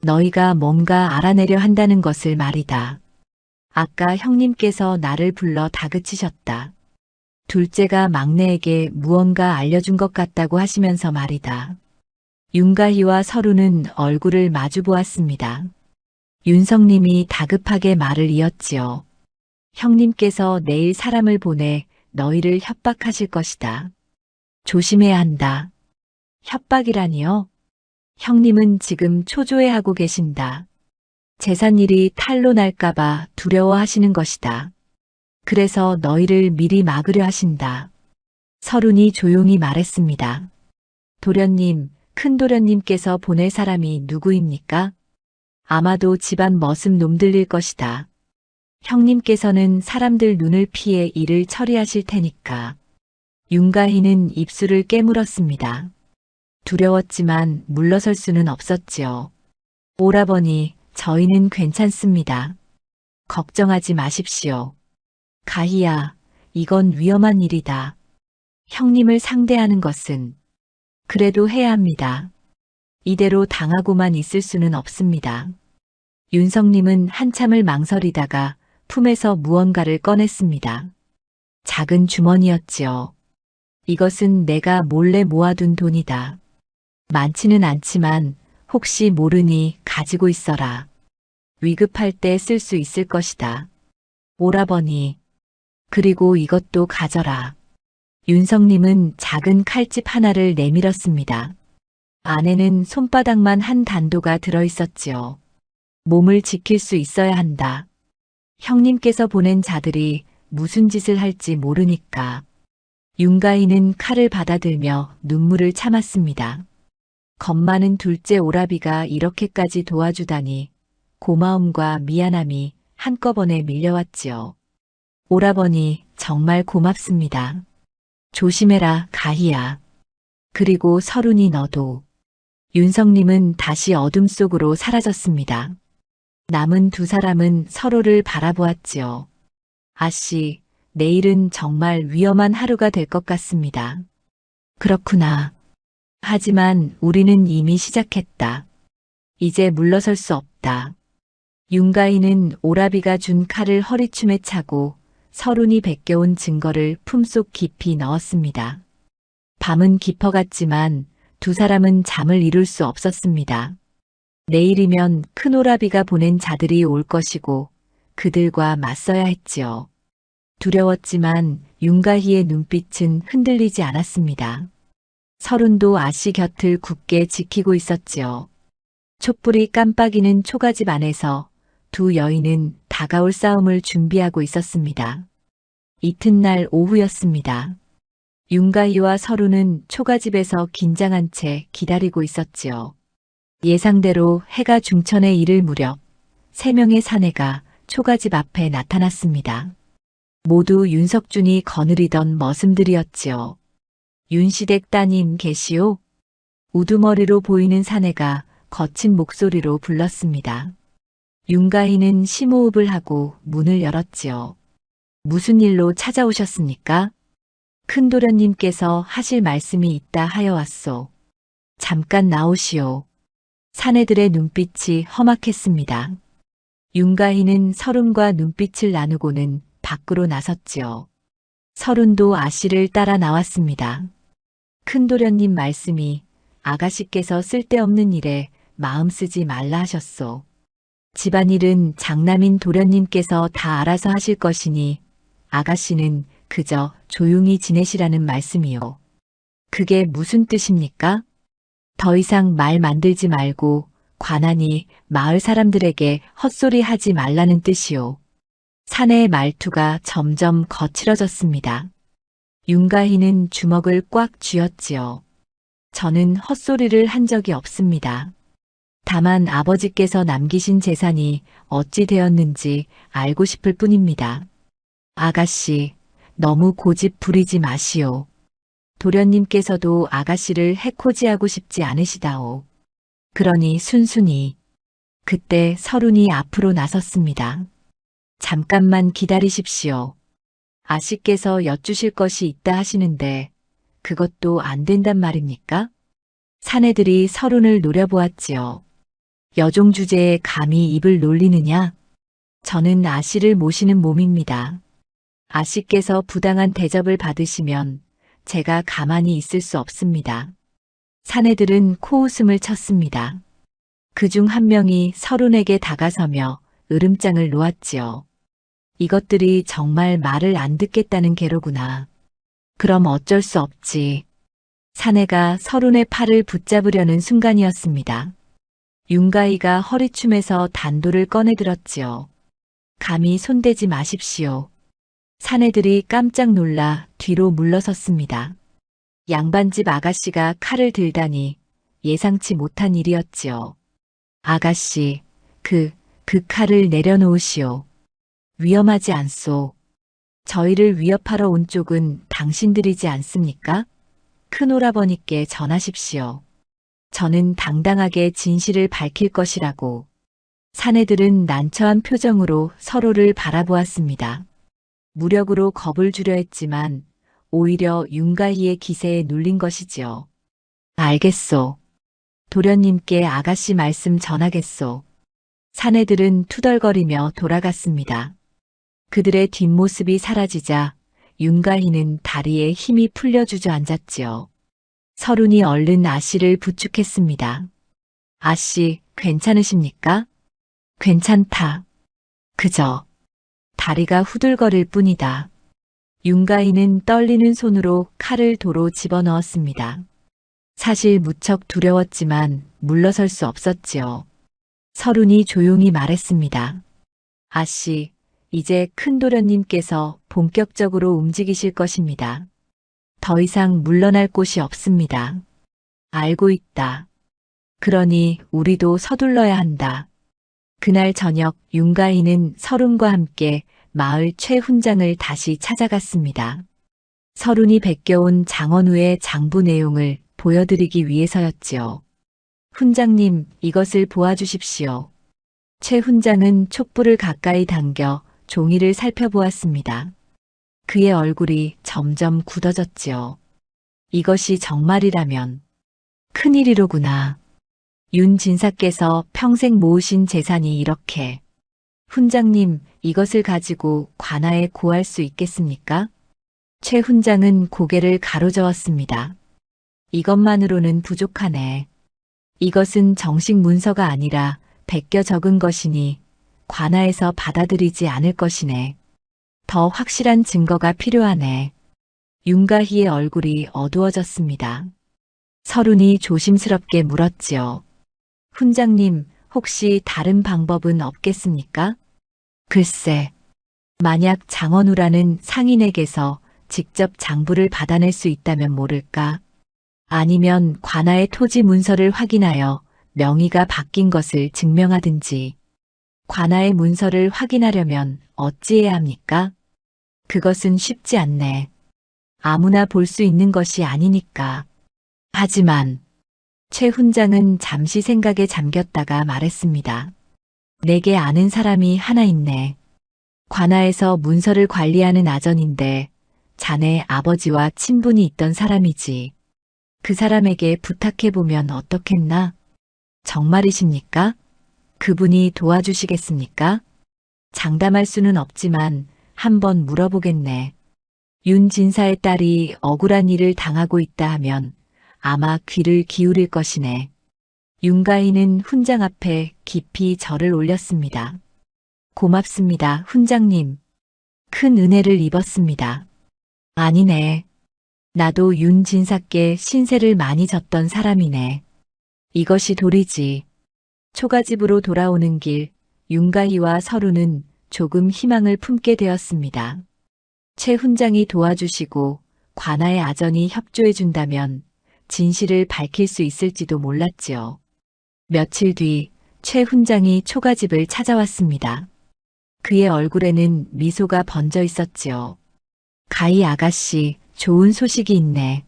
A: 너희가 뭔가 알아내려 한다는 것을 말이다. 아까 형님께서 나를 불러 다그치셨다. 둘째가 막내에게 무언가 알려준 것 같다고 하시면서 말이다. 윤가희와 설우는 얼굴을 마주 보았습니다. 윤성님이 다급하게 말을 이었지요. 형님께서 내일 사람을 보내 너희를 협박하실 것이다. 조심해야 한다. 협박이라니요? 형님은 지금 초조해하고 계신다. 재산일이 탈로 날까봐 두려워하시는 것이다. 그래서 너희를 미리 막으려 하신다. 설운이 조용히 말했습니다. 도련님, 큰도련님께서 보낼 사람이 누구입니까? 아마도 집안 머슴 놈들일 것이다. 형님께서는 사람들 눈을 피해 일을 처리하실 테니까. 윤가희는 입술을 깨물었습니다. 두려웠지만 물러설 수는 없었지요. 오라버니, 저희는 괜찮습니다. 걱정하지 마십시오. 가희야, 이건 위험한 일이다. 형님을 상대하는 것은 그래도 해야 합니다. 이대로 당하고만 있을 수는 없습니다. 윤성님은 한참을 망설이다가 품에서 무언가를 꺼냈습니다. 작은 주머니였지요. 이것은 내가 몰래 모아둔 돈이다. 많지는 않지만 혹시 모르니 가지고 있어라. 위급할 때 쓸 수 있을 것이다. 오라버니, 그리고 이것도 가져라. 윤성님은 작은 칼집 하나를 내밀었습니다. 안에는 손바닥만 한 단도가 들어있었지요. 몸을 지킬 수 있어야 한다. 형님께서 보낸 자들이 무슨 짓을 할지 모르니까. 윤가희는 칼을 받아들며 눈물을 참았습니다. 겁 많은 둘째 오라비가 이렇게까지 도와주다니 고마움과 미안함이 한꺼번에 밀려왔지요. 오라버니, 정말 고맙습니다. 조심해라, 가희야. 그리고 서른이 너도. 윤성님은 다시 어둠 속으로 사라졌습니다. 남은 두 사람은 서로를 바라보았지요. 아씨, 내일은 정말 위험한 하루가 될 것 같습니다. 그렇구나. 하지만 우리는 이미 시작했다. 이제 물러설 수 없다. 윤가인은 오라비가 준 칼을 허리춤에 차고 서른이 베껴온 증거를 품속 깊이 넣었습니다. 밤은 깊어갔지만 두 사람은 잠을 이룰 수 없었습니다. 내일이면 큰 오라비가 보낸 자들이 올 것이고 그들과 맞서야 했지요. 두려웠지만 윤가희의 눈빛은 흔들리지 않았습니다. 서른도 아씨 곁을 굳게 지키고 있었지요. 촛불이 깜빡이는 초가집 안에서 두 여인은 다가올 싸움을 준비하고 있었습니다. 이튿날 오후였습니다. 윤가희와 서른은 초가집에서 긴장한 채 기다리고 있었지요. 예상대로 해가 중천에 이를 무렵 3명의 사내가 초가집 앞에 나타났습니다. 모두 윤석준이 거느리던 머슴들이었지요. 윤시댁 따님 계시오? 우두머리로 보이는 사내가 거친 목소리로 불렀습니다. 윤가희는 심호흡을 하고 문을 열었지요. 무슨 일로 찾아오셨습니까? 큰도련님께서 하실 말씀이 있다 하여 왔소. 잠깐 나오시오. 사내들의 눈빛이 험악했습니다. 윤가희는 서른과 눈빛을 나누고는 밖으로 나섰지요. 서른도 아씨를 따라 나왔습니다. 큰도련님 말씀이 아가씨께서 쓸데없는 일에 마음 쓰지 말라 하셨소. 집안일은 장남인 도련님께서 다 알아서 하실 것이니 아가씨는 그저 조용히 지내시라는 말씀이요. 그게 무슨 뜻입니까? 더 이상 말 만들지 말고 관한이 마을 사람들에게 헛소리 하지 말라는 뜻이요. 사내의 말투가 점점 거칠어졌습니다. 윤가희는 주먹을 꽉 쥐었지요. 저는 헛소리를 한 적이 없습니다. 다만 아버지께서 남기신 재산이 어찌 되었는지 알고 싶을 뿐입니다. 아가씨, 너무 고집 부리지 마시오. 도련님께서도 아가씨를 해코지하고 싶지 않으시다오. 그러니 순순히. 그때 서른이 앞으로 나섰습니다. 잠깐만 기다리십시오. 아씨께서 여쭈실 것이 있다 하시는데 그것도 안 된단 말입니까? 사내들이 서른을 노려보았지요. 여종 주제에 감히 입을 놀리느냐? 저는 아씨를 모시는 몸입니다. 아씨께서 부당한 대접을 받으시면 제가 가만히 있을 수 없습니다. 사내들은 코웃음을 쳤습니다. 그중 한 명이 서른에게 다가서며 으름장을 놓았지요. 이것들이 정말 말을 안 듣겠다는 게로구나. 그럼 어쩔 수 없지. 사내가 서른의 팔을 붙잡으려는 순간이었습니다. 윤가희가 허리춤에서 단도를 꺼내들었지요. 감히 손대지 마십시오. 사내들이 깜짝 놀라 뒤로 물러섰습니다. 양반집 아가씨가 칼을 들다니 예상치 못한 일이었지요. 아가씨, 그 칼을 내려놓으시오. 위험하지 않소. 저희를 위협하러 온 쪽은 당신들이지 않습니까? 큰오라버니께 전하십시오. 저는 당당하게 진실을 밝힐 것이라고. 사내들은 난처한 표정으로 서로를 바라보았습니다. 무력으로 겁을 주려 했지만 오히려 윤가희의 기세에 눌린 것이지요. 알겠소. 도련님께 아가씨 말씀 전하겠소. 사내들은 투덜거리며 돌아갔습니다. 그들의 뒷모습이 사라지자 윤가희는 다리에 힘이 풀려 주저앉았지요. 서른이 얼른 아씨를 부축했습니다. 아씨, 괜찮으십니까? 괜찮다. 그저 다리가 후들거릴 뿐이다. 윤가희는 떨리는 손으로 칼을 도로 집어넣었습니다. 사실 무척 두려웠지만 물러설 수 없었지요. 서른이 조용히 말했습니다. 아씨, 이제 큰도련님께서 본격적으로 움직이실 것입니다. 더 이상 물러날 곳이 없습니다. 알고 있다. 그러니 우리도 서둘러야 한다. 그날 저녁 윤가희는 서른과 함께 마을 최훈장을 다시 찾아갔습니다. 서른이 베껴온 장원우의 장부 내용을 보여드리기 위해서였지요. 훈장님, 이것을 보아주십시오. 최 훈장은 촛불을 가까이 당겨 종이를 살펴보았습니다. 그의 얼굴이 점점 굳어졌지요. 이것이 정말이라면 큰일이로구나. 윤 진사께서 평생 모으신 재산이 이렇게. 훈장님, 이것을 가지고 관아에 고할 수 있겠습니까? 최 훈장은 고개를 가로저었습니다. 이것만으로는 부족하네. 이것은 정식 문서가 아니라 베껴 적은 것이니 관아에서 받아들이지 않을 것이네. 더 확실한 증거가 필요하네. 윤가희의 얼굴이 어두워졌습니다. 서른이 조심스럽게 물었지요. 훈장님, 혹시 다른 방법은 없겠습니까? 글쎄, 만약 장원우라는 상인에게서 직접 장부를 받아낼 수 있다면 모를까? 아니면 관아의 토지 문서를 확인하여 명의가 바뀐 것을 증명하든지. 관아의 문서를 확인하려면 어찌해야 합니까? 그것은 쉽지 않네. 아무나 볼 수 있는 것이 아니니까. 하지만 최 훈장은 잠시 생각에 잠겼다가 말했습니다. 내게 아는 사람이 하나 있네. 관아에서 문서를 관리하는 아전인데 자네 아버지와 친분이 있던 사람이지. 그 사람에게 부탁해보면 어떻겠나? 정말이십니까? 그분이 도와주시겠습니까? 장담할 수는 없지만 한번 물어보겠네. 윤 진사의 딸이 억울한 일을 당하고 있다 하면 아마 귀를 기울일 것이네. 윤가희는 훈장 앞에 깊이 절을 올렸습니다. 고맙습니다, 훈장님. 큰 은혜를 입었습니다. 아니네. 나도 윤 진사께 신세를 많이 졌던 사람이네. 이것이 도리지. 초가집으로 돌아오는 길, 윤가희와 서루는 조금 희망을 품게 되었습니다. 최 훈장이 도와주시고 관아의 아전이 협조해준다면 진실을 밝힐 수 있을지도 몰랐지요. 며칠 뒤 최 훈장이 초가집을 찾아왔습니다. 그의 얼굴에는 미소가 번져 있었지요. 가희 아가씨, 좋은 소식이 있네.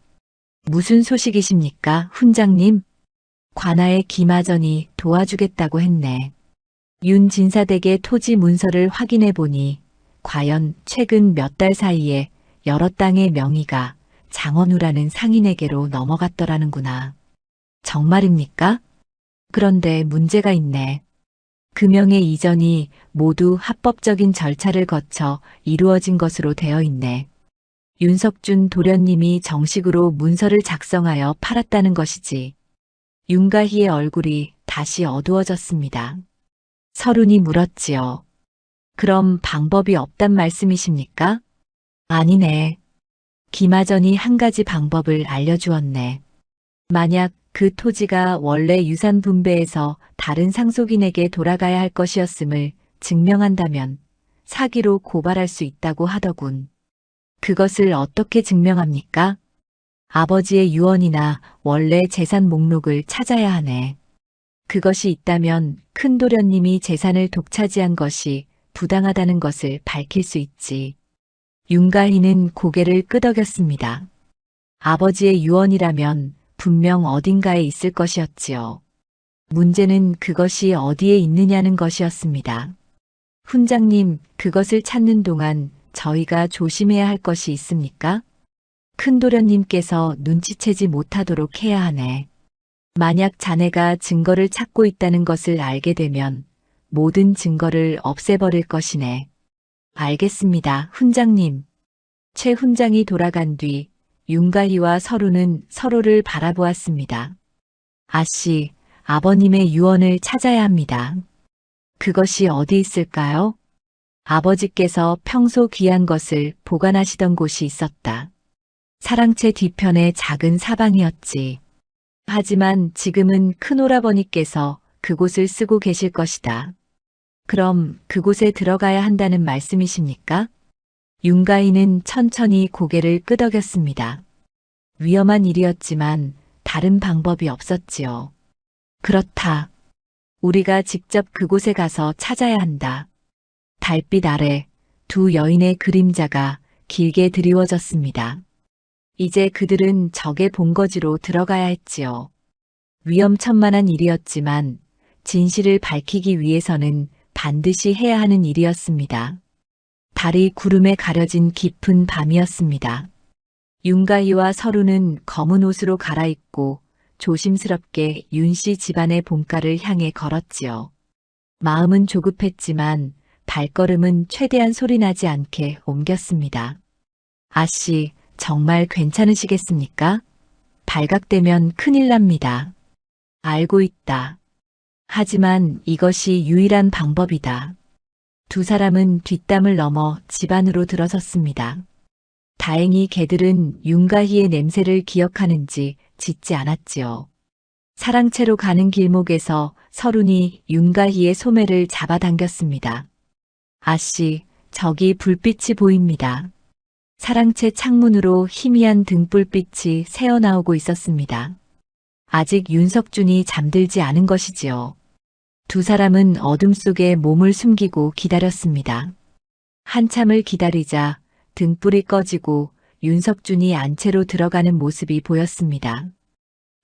A: 무슨 소식이십니까, 훈장님? 관아의 김아전이 도와주겠다고 했네. 윤 진사댁의 토지 문서를 확인해 보니 과연 최근 몇 달 사이에 여러 땅의 명의가 장원우라는 상인에게로 넘어갔더라는구나. 정말입니까? 그런데 문제가 있네. 금형의 이전이 모두 합법적인 절차를 거쳐 이루어진 것으로 되어 있네. 윤석준 도련님이 정식으로 문서를 작성하여 팔았다는 것이지. 윤가희의 얼굴이 다시 어두워졌습니다. 서른이 물었지요. 그럼 방법이 없단 말씀이십니까? 아니네. 김아전이 한 가지 방법을 알려주었네. 만약 그 토지가 원래 유산 분배에서 다른 상속인에게 돌아가야 할 것이었음을 증명한다면 사기로 고발할 수 있다고 하더군. 그것을 어떻게 증명합니까? 아버지의 유언이나 원래 재산 목록을 찾아야 하네. 그것이 있다면 큰 도련님이 재산을 독차지한 것이 부당하다는 것을 밝힐 수 있지. 윤가희는 고개를 끄덕였습니다. 아버지의 유언이라면 분명 어딘가에 있을 것이었지요. 문제는 그것이 어디에 있느냐는 것이었습니다. 훈장님, 그것을 찾는 동안 저희가 조심해야 할 것이 있습니까? 큰 도련님께서 눈치채지 못하도록 해야 하네. 만약 자네가 증거를 찾고 있다는 것을 알게 되면 모든 증거를 없애버릴 것이네. 알겠습니다, 훈장님. 최 훈장이 돌아간 뒤 윤가희와 서루는 서로를 바라보았습니다. 아씨, 아버님의 유언을 찾아야 합니다. 그것이 어디 있을까요? 아버지께서 평소 귀한 것을 보관하시던 곳이 있었다. 사랑채 뒤편의 작은 사방이었지. 하지만 지금은 큰오라버니께서 그곳을 쓰고 계실 것이다. 그럼 그곳에 들어가야 한다는 말씀이십니까? 윤가희는 천천히 고개를 끄덕였습니다. 위험한 일이었지만 다른 방법이 없었지요. 그렇다. 우리가 직접 그곳에 가서 찾아야 한다. 달빛 아래 두 여인의 그림자가 길게 드리워졌습니다. 이제 그들은 적의 본거지로 들어가야 했지요. 위험천만한 일이었지만 진실을 밝히기 위해서는 반드시 해야 하는 일이었습니다. 달이 구름에 가려진 깊은 밤이었습니다. 윤가희와 서루는 검은 옷으로 갈아입고 조심스럽게 윤씨 집안의 본가를 향해 걸었지요. 마음은 조급했지만 발걸음은 최대한 소리나지 않게 옮겼습니다. 아씨, 정말 괜찮으시겠습니까? 발각되면 큰일 납니다. 알고 있다. 하지만 이것이 유일한 방법이다. 두 사람은 뒷담을 넘어 집 안으로 들어섰습니다. 다행히 개들은 윤가희의 냄새를 기억하는지 짖지 않았지요. 사랑채로 가는 길목에서 서룬이 윤가희의 소매를 잡아당겼습니다. 아씨, 저기 불빛이 보입니다. 사랑채 창문으로 희미한 등불빛이 새어나오고 있었습니다. 아직 윤석준이 잠들지 않은 것이지요. 두 사람은 어둠 속에 몸을 숨기고 기다렸습니다. 한참을 기다리자 등불이 꺼지고 윤석준이 안채로 들어가는 모습이 보였습니다.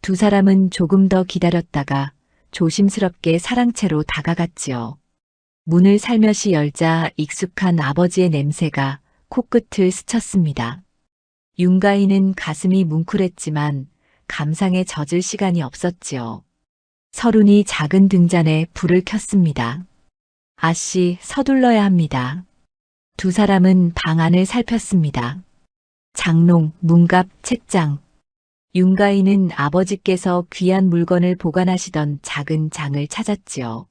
A: 두 사람은 조금 더 기다렸다가 조심스럽게 사랑채로 다가갔지요. 문을 살며시 열자 익숙한 아버지의 냄새가 코끝을 스쳤습니다. 윤가희는 가슴이 뭉클했지만 감상에 젖을 시간이 없었지요. 서룬이 작은 등잔에 불을 켰습니다. 아씨, 서둘러야 합니다. 두 사람은 방 안을 살폈습니다. 장롱, 문갑, 책장. 윤가희는 아버지께서 귀한 물건을 보관하시던 작은 장을 찾았지요.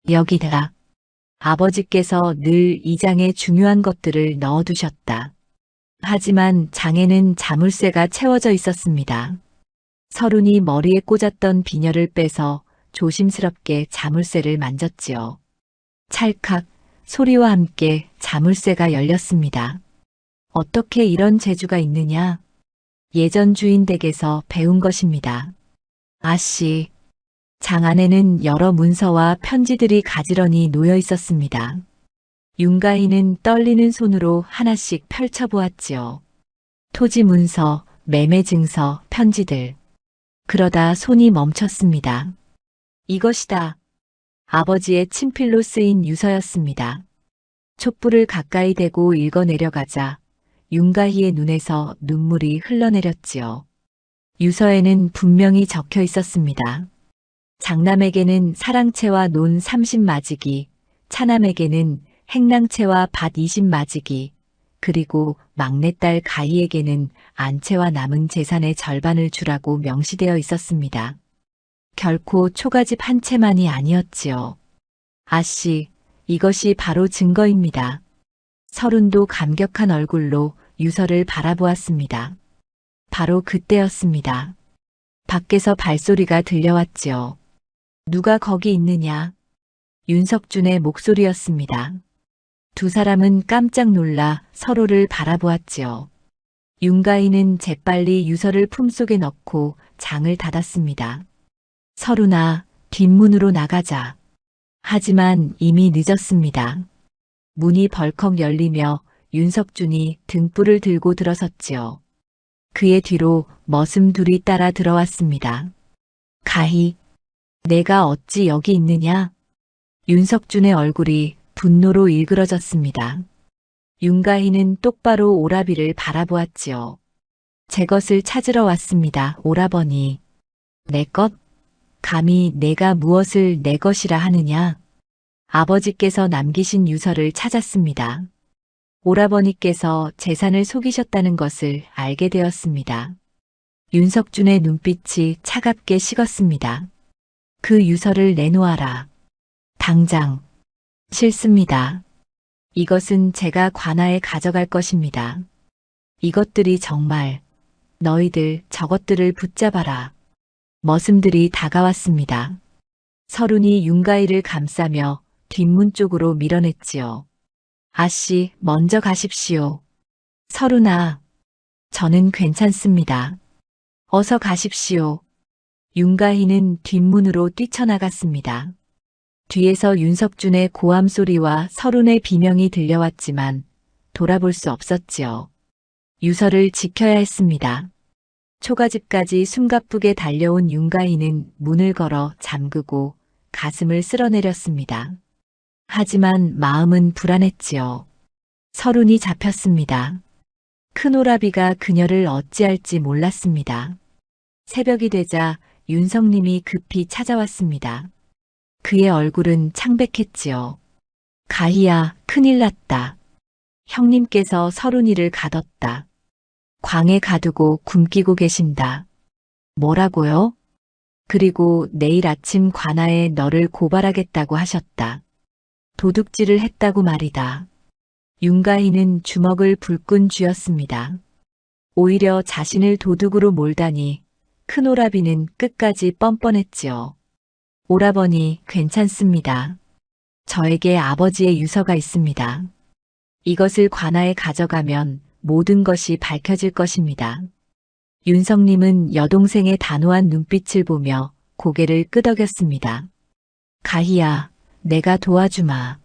A: 여기다. 아버지께서 늘 이 장에 중요한 것들을 넣어두셨다. 하지만 장에는 자물쇠가 채워져 있었습니다. 서룬이 머리에 꽂았던 비녀를 빼서 조심스럽게 자물쇠를 만졌지요. 찰칵 소리와 함께 자물쇠가 열렸습니다. 어떻게 이런 재주가 있느냐? 예전 주인 댁에서 배운 것입니다. 아씨, 장 안에는 여러 문서와 편지들이 가지런히 놓여 있었습니다. 윤가희는 떨리는 손으로 하나씩 펼쳐보았지요. 토지 문서, 매매 증서, 편지들. 그러다 손이 멈췄습니다. 이것이다. 아버지의 친필로 쓰인 유서였습니다. 촛불을 가까이 대고 읽어내려가자 윤가희의 눈에서 눈물이 흘러내렸지요. 유서에는 분명히 적혀 있었습니다. 장남에게는 사랑채와 논 30마지기, 차남에게는 행랑채와 밭 20마지기, 그리고 막내딸 가희에게는 안채와 남은 재산의 절반을 주라고 명시되어 있었습니다. 결코 초가집 한 채만이 아니었지요. 아씨, 이것이 바로 증거입니다. 서른도 감격한 얼굴로 유서를 바라보았습니다. 바로 그때였습니다. 밖에서 발소리가 들려왔지요. 누가 거기 있느냐? 윤석준의 목소리였습니다. 두 사람은 깜짝 놀라 서로를 바라보았지요. 윤가희는 재빨리 유서를 품속에 넣고 장을 닫았습니다. 서른아, 뒷문으로 나가자. 하지만 이미 늦었습니다. 문이 벌컥 열리며 윤석준이 등불을 들고 들어섰지요. 그의 뒤로 머슴 둘이 따라 들어왔습니다. 가희, 내가 어찌 여기 있느냐? 윤석준의 얼굴이 분노로 일그러졌습니다. 윤가희는 똑바로 오라비를 바라보았지요. 제 것을 찾으러 왔습니다, 오라버니. 내 것? 감히 내가 무엇을 내 것이라 하느냐? 아버지께서 남기신 유서를 찾았습니다. 오라버니께서 재산을 속이셨다는 것을 알게 되었습니다. 윤석준의 눈빛이 차갑게 식었습니다. 그 유서를 내놓아라. 당장. 싫습니다. 이것은 제가 관아에 가져갈 것입니다. 이것들이 정말 너희들 저것들을 붙잡아라. 머슴들이 다가왔습니다. 서룬이 윤가희를 감싸며 뒷문 쪽으로 밀어냈지요. 아씨, 먼저 가십시오. 서룬아, 저는 괜찮습니다. 어서 가십시오. 윤가희는 뒷문으로 뛰쳐나갔습니다. 뒤에서 윤석준의 고함 소리와 서룬의 비명이 들려왔지만 돌아볼 수 없었지요. 유서를 지켜야 했습니다. 초가집까지 숨가쁘게 달려온 윤가희는 문을 걸어 잠그고 가슴을 쓸어내렸습니다. 하지만 마음은 불안했지요. 서른이 잡혔습니다. 큰 오라비가 그녀를 어찌할지 몰랐습니다. 새벽이 되자 윤성님이 급히 찾아왔습니다. 그의 얼굴은 창백했지요. 가희야, 큰일 났다. 형님께서 서른이를 가뒀다. 광에 가두고 굶기고 계신다. 뭐라고요? 그리고 내일 아침 관아에 너를 고발하겠다고 하셨다. 도둑질을 했다고 말이다. 윤가희는 주먹을 불끈 쥐었습니다. 오히려 자신을 도둑으로 몰다니 큰 오라비는 끝까지 뻔뻔했지요. 오라버니, 괜찮습니다. 저에게 아버지의 유서가 있습니다. 이것을 관아에 가져가면 모든 것이 밝혀질 것입니다. 윤성님은 여동생의 단호한 눈빛을 보며 고개를 끄덕였습니다. 가희야, 내가 도와주마.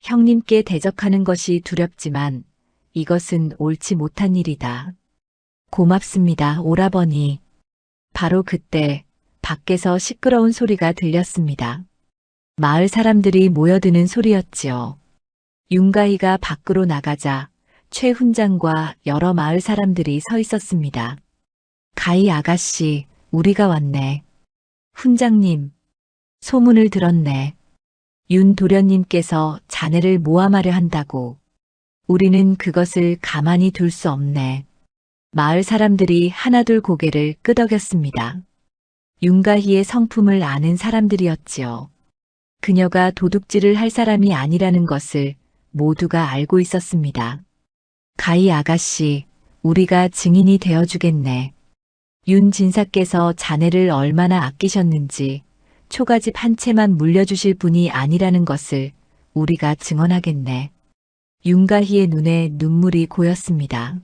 A: 형님께 대적하는 것이 두렵지만 이것은 옳지 못한 일이다. 고맙습니다, 오라버니. 바로 그때 밖에서 시끄러운 소리가 들렸습니다. 마을 사람들이 모여드는 소리였지요. 윤가희가 밖으로 나가자 최 훈장과 여러 마을 사람들이 서 있었습니다. 가희 아가씨, 우리가 왔네. 훈장님, 소문을 들었네. 윤 도련님께서 자네를 모함하려 한다고. 우리는 그것을 가만히 둘 수 없네. 마을 사람들이 하나둘 고개를 끄덕였습니다. 윤가희의 성품을 아는 사람들이었지요. 그녀가 도둑질을 할 사람이 아니라는 것을 모두가 알고 있었습니다. 가희 아가씨, 우리가 증인이 되어주겠네. 윤 진사께서 자네를 얼마나 아끼셨는지 초가집 한 채만 물려주실 분이 아니라는 것을 우리가 증언하겠네. 윤가희의 눈에 눈물이 고였습니다.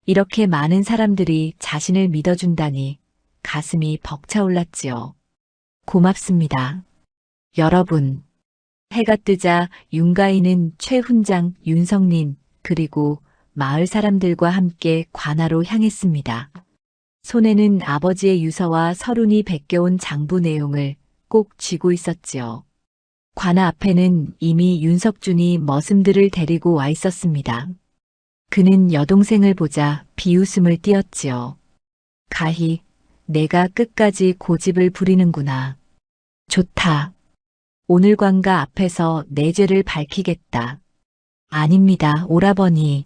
A: 이렇게 많은 사람들이 자신을 믿어준다니 가슴이 벅차올랐지요. 고맙습니다. 여러분. 해가 뜨자 윤가희는 최 훈장, 윤성님, 그리고 마을 사람들과 함께 관아로 향했습니다. 손에는 아버지의 유서와 서른이 베껴온 장부 내용을 꼭 쥐고 있었지요. 관아 앞에는 이미 윤석준이 머슴들을 데리고 와 있었습니다. 그는 여동생을 보자 비웃음을 띄었지요. 가희, 내가 끝까지 고집을 부리는구나. 좋다. 오늘 관가 앞에서 내 죄를 밝히겠다. 아닙니다, 오라버니.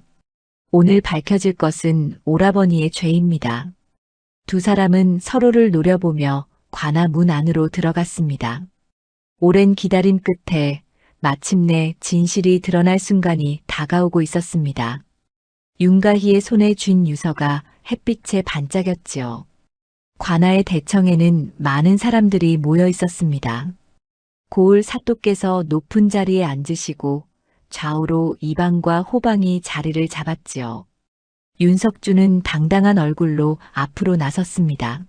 A: 오늘 밝혀질 것은 오라버니의 죄입니다. 두 사람은 서로를 노려보며 관아 문 안으로 들어갔습니다. 오랜 기다림 끝에 마침내 진실이 드러날 순간이 다가오고 있었습니다. 윤가희의 손에 쥔 유서가 햇빛에 반짝였지요. 관아의 대청에는 많은 사람들이 모여 있었습니다. 고을 사또께서 높은 자리에 앉으시고 좌우로 이방과 호방이 자리를 잡았지요. 윤석준은 당당한 얼굴로 앞으로 나섰습니다.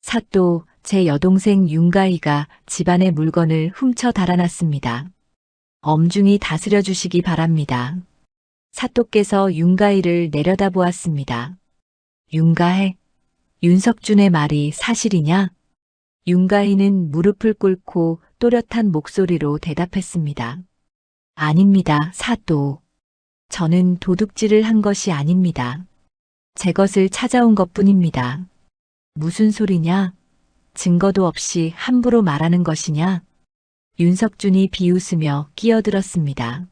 A: 사또, 제 여동생 윤가희가 집안의 물건을 훔쳐 달아났습니다. 엄중히 다스려 주시기 바랍니다. 사또께서 윤가희를 내려다보았습니다. 윤가혜? 윤석준의 말이 사실이냐? 윤가희는 무릎을 꿇고 또렷한 목소리로 대답했습니다. 아닙니다, 사또. 저는 도둑질을 한 것이 아닙니다. 제 것을 찾아온 것뿐입니다. 무슨 소리냐? 증거도 없이 함부로 말하는 것이냐? 윤석준이 비웃으며 끼어들었습니다.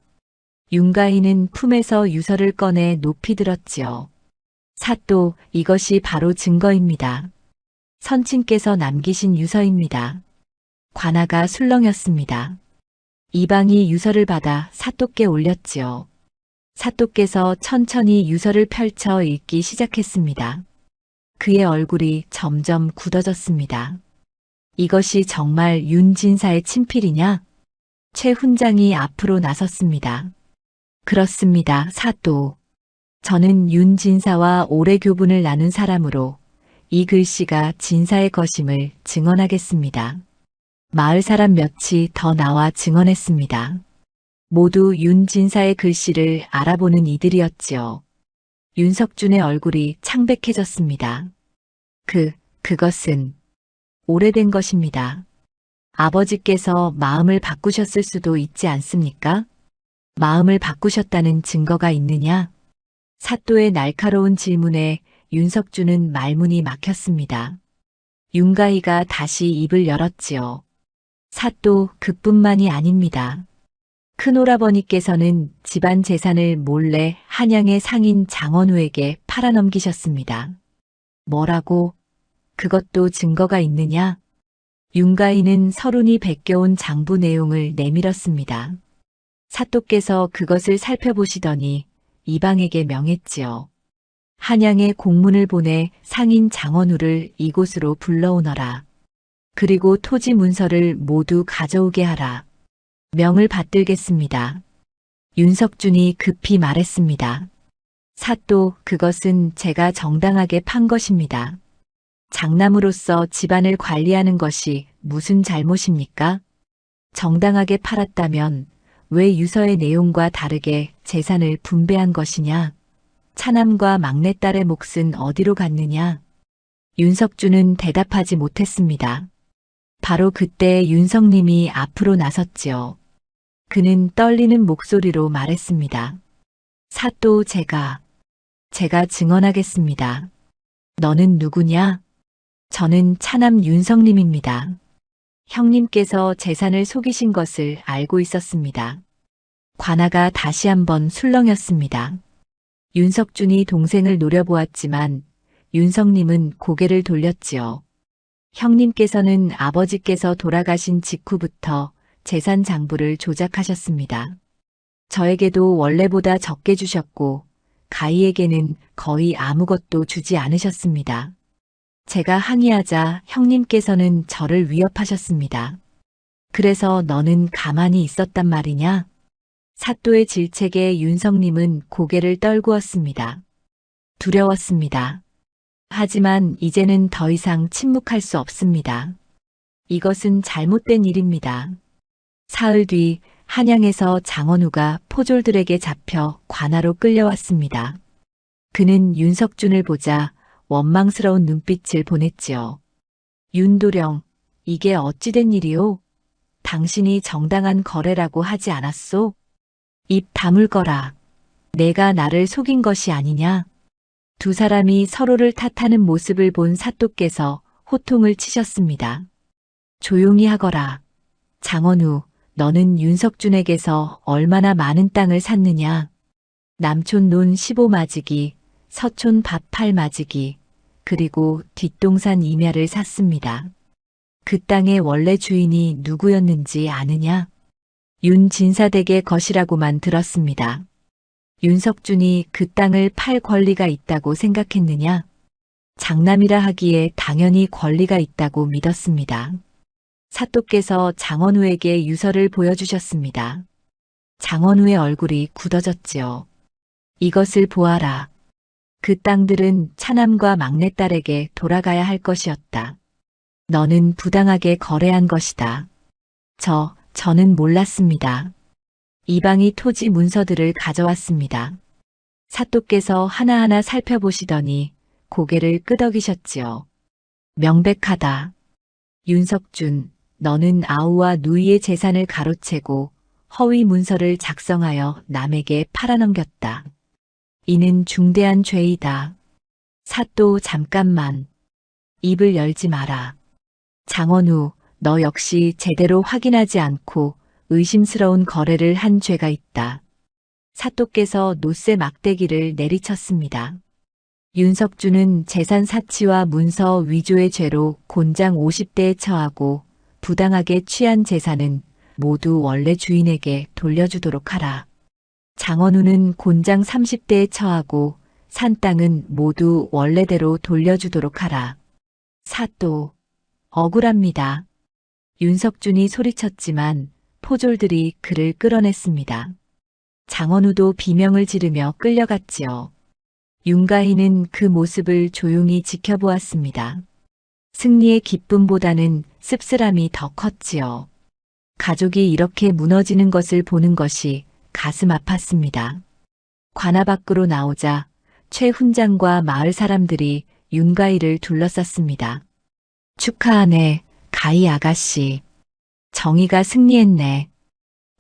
A: 윤가희는 품에서 유서를 꺼내 높이 들었지요. 사또, 이것이 바로 증거입니다. 선친께서 남기신 유서입니다. 관아가 술렁였습니다. 이방이 유서를 받아 사또께 올렸지요. 사또께서 천천히 유서를 펼쳐 읽기 시작했습니다. 그의 얼굴이 점점 굳어졌습니다. 이것이 정말 윤진사의 친필이냐? 최 훈장이 앞으로 나섰습니다. 그렇습니다, 사또. 저는 윤진사와 오래 교분을 나눈 사람으로 이 글씨가 진사의 것임을 증언하겠습니다. 마을 사람 몇이 더 나와 증언했습니다. 모두 윤진사의 글씨를 알아보는 이들이었지요. 윤석준의 얼굴이 창백해졌습니다. 그것은 오래된 것입니다. 아버지께서 마음을 바꾸셨을 수도 있지 않습니까? 마음을 바꾸셨다는 증거가 있느냐? 사또의 날카로운 질문에 윤석준은 말문이 막혔습니다. 윤가희가 다시 입을 열었지요. 사또 그뿐만이 아닙니다. 큰오라버니께서는 집안 재산을 몰래 한양의 상인 장원우에게 팔아넘기셨습니다. 뭐라고? 그것도 증거가 있느냐? 윤가희는 서른이 베껴온 장부 내용을 내밀었습니다. 사또께서 그것을 살펴보시더니 이방에게 명했지요. 한양에 공문을 보내 상인 장원우를 이곳으로 불러오너라. 그리고 토지 문서를 모두 가져오게 하라. 명을 받들겠습니다. 윤석준이 급히 말했습니다. 사또, 그것은 제가 정당하게 판 것입니다. 장남으로서 집안을 관리하는 것이 무슨 잘못입니까? 정당하게 팔았다면 왜 유서의 내용과 다르게 재산을 분배한 것이냐? 차남과 막내딸의 몫은 어디로 갔느냐? 윤석준은 대답하지 못했습니다. 바로 그때 윤석님이 앞으로 나섰지요. 그는 떨리는 목소리로 말했습니다. 사또, 제가 증언하겠습니다. 너는 누구냐? 저는 차남 윤석님입니다. 형님께서 재산을 속이신 것을 알고 있었습니다. 관아가 다시 한번 술렁였습니다. 윤석준이 동생을 노려보았지만 윤석님은 고개를 돌렸지요. 형님께서는 아버지께서 돌아가신 직후부터 재산 장부를 조작하셨습니다. 저에게도 원래보다 적게 주셨고 가희에게는 거의 아무것도 주지 않으셨습니다. 제가 항의하자 형님께서는 저를 위협하셨습니다. 그래서 너는 가만히 있었단 말이냐? 사또의 질책에 윤석님은 고개를 떨구었습니다. 두려웠습니다. 하지만 이제는 더 이상 침묵할 수 없습니다. 이것은 잘못된 일입니다. 사흘 뒤 한양에서 장원우가 포졸들에게 잡혀 관아로 끌려왔습니다. 그는 윤석준을 보자 원망스러운 눈빛을 보냈지요. 윤도령, 이게 어찌된 일이오? 당신이 정당한 거래라고 하지 않았소? 입 다물거라. 내가 나를 속인 것이 아니냐? 두 사람이 서로를 탓하는 모습을 본 사또께서 호통을 치셨습니다. 조용히 하거라. 장원우, 너는 윤석준에게서 얼마나 많은 땅을 샀느냐? 남촌 논 15마지기, 서촌 밭 8마지기, 그리고 뒷동산 임야를 샀습니다. 그 땅의 원래 주인이 누구였는지 아느냐? 윤진사댁의 것이라고만 들었습니다. 윤석준이 그 땅을 팔 권리가 있다고 생각했느냐? 장남이라 하기에 당연히 권리가 있다고 믿었습니다. 사또께서 장원우에게 유서를 보여주셨습니다. 장원우의 얼굴이 굳어졌지요. 이것을 보아라. 그 땅들은 차남과 막내딸에게 돌아가야 할 것이었다. 너는 부당하게 거래한 것이다. 저는 몰랐습니다. 이방이 토지 문서들을 가져왔습니다. 사또께서 하나하나 살펴보시더니 고개를 끄덕이셨지요. 명백하다. 윤석준, 너는 아우와 누이의 재산을 가로채고 허위 문서를 작성하여 남에게 팔아넘겼다. 이는 중대한 죄이다. 사또, 잠깐만. 입을 열지 마라. 장원우, 너 역시 제대로 확인하지 않고 의심스러운 거래를 한 죄가 있다. 사또께서 노쇠 막대기를 내리쳤습니다. 윤석준은 재산 사치와 문서 위조의 죄로 곤장 50대에 처하고 부당하게 취한 재산은 모두 원래 주인에게 돌려주도록 하라. 장원우는 곤장 30대에 처하고 산 땅은 모두 원래대로 돌려주도록 하라. 사또, 억울합니다. 윤석준이 소리쳤지만 포졸들이 그를 끌어냈습니다. 장원우도 비명을 지르며 끌려갔지요. 윤가희는 그 모습을 조용히 지켜보았습니다. 승리의 기쁨보다는 씁쓸함이 더 컸지요. 가족이 이렇게 무너지는 것을 보는 것이 가슴 아팠습니다. 관아 밖으로 나오자 최 훈장과 마을 사람들이 윤가희를 둘러쌌습니다. 축하하네, 가희 아가씨. 정의가 승리했네.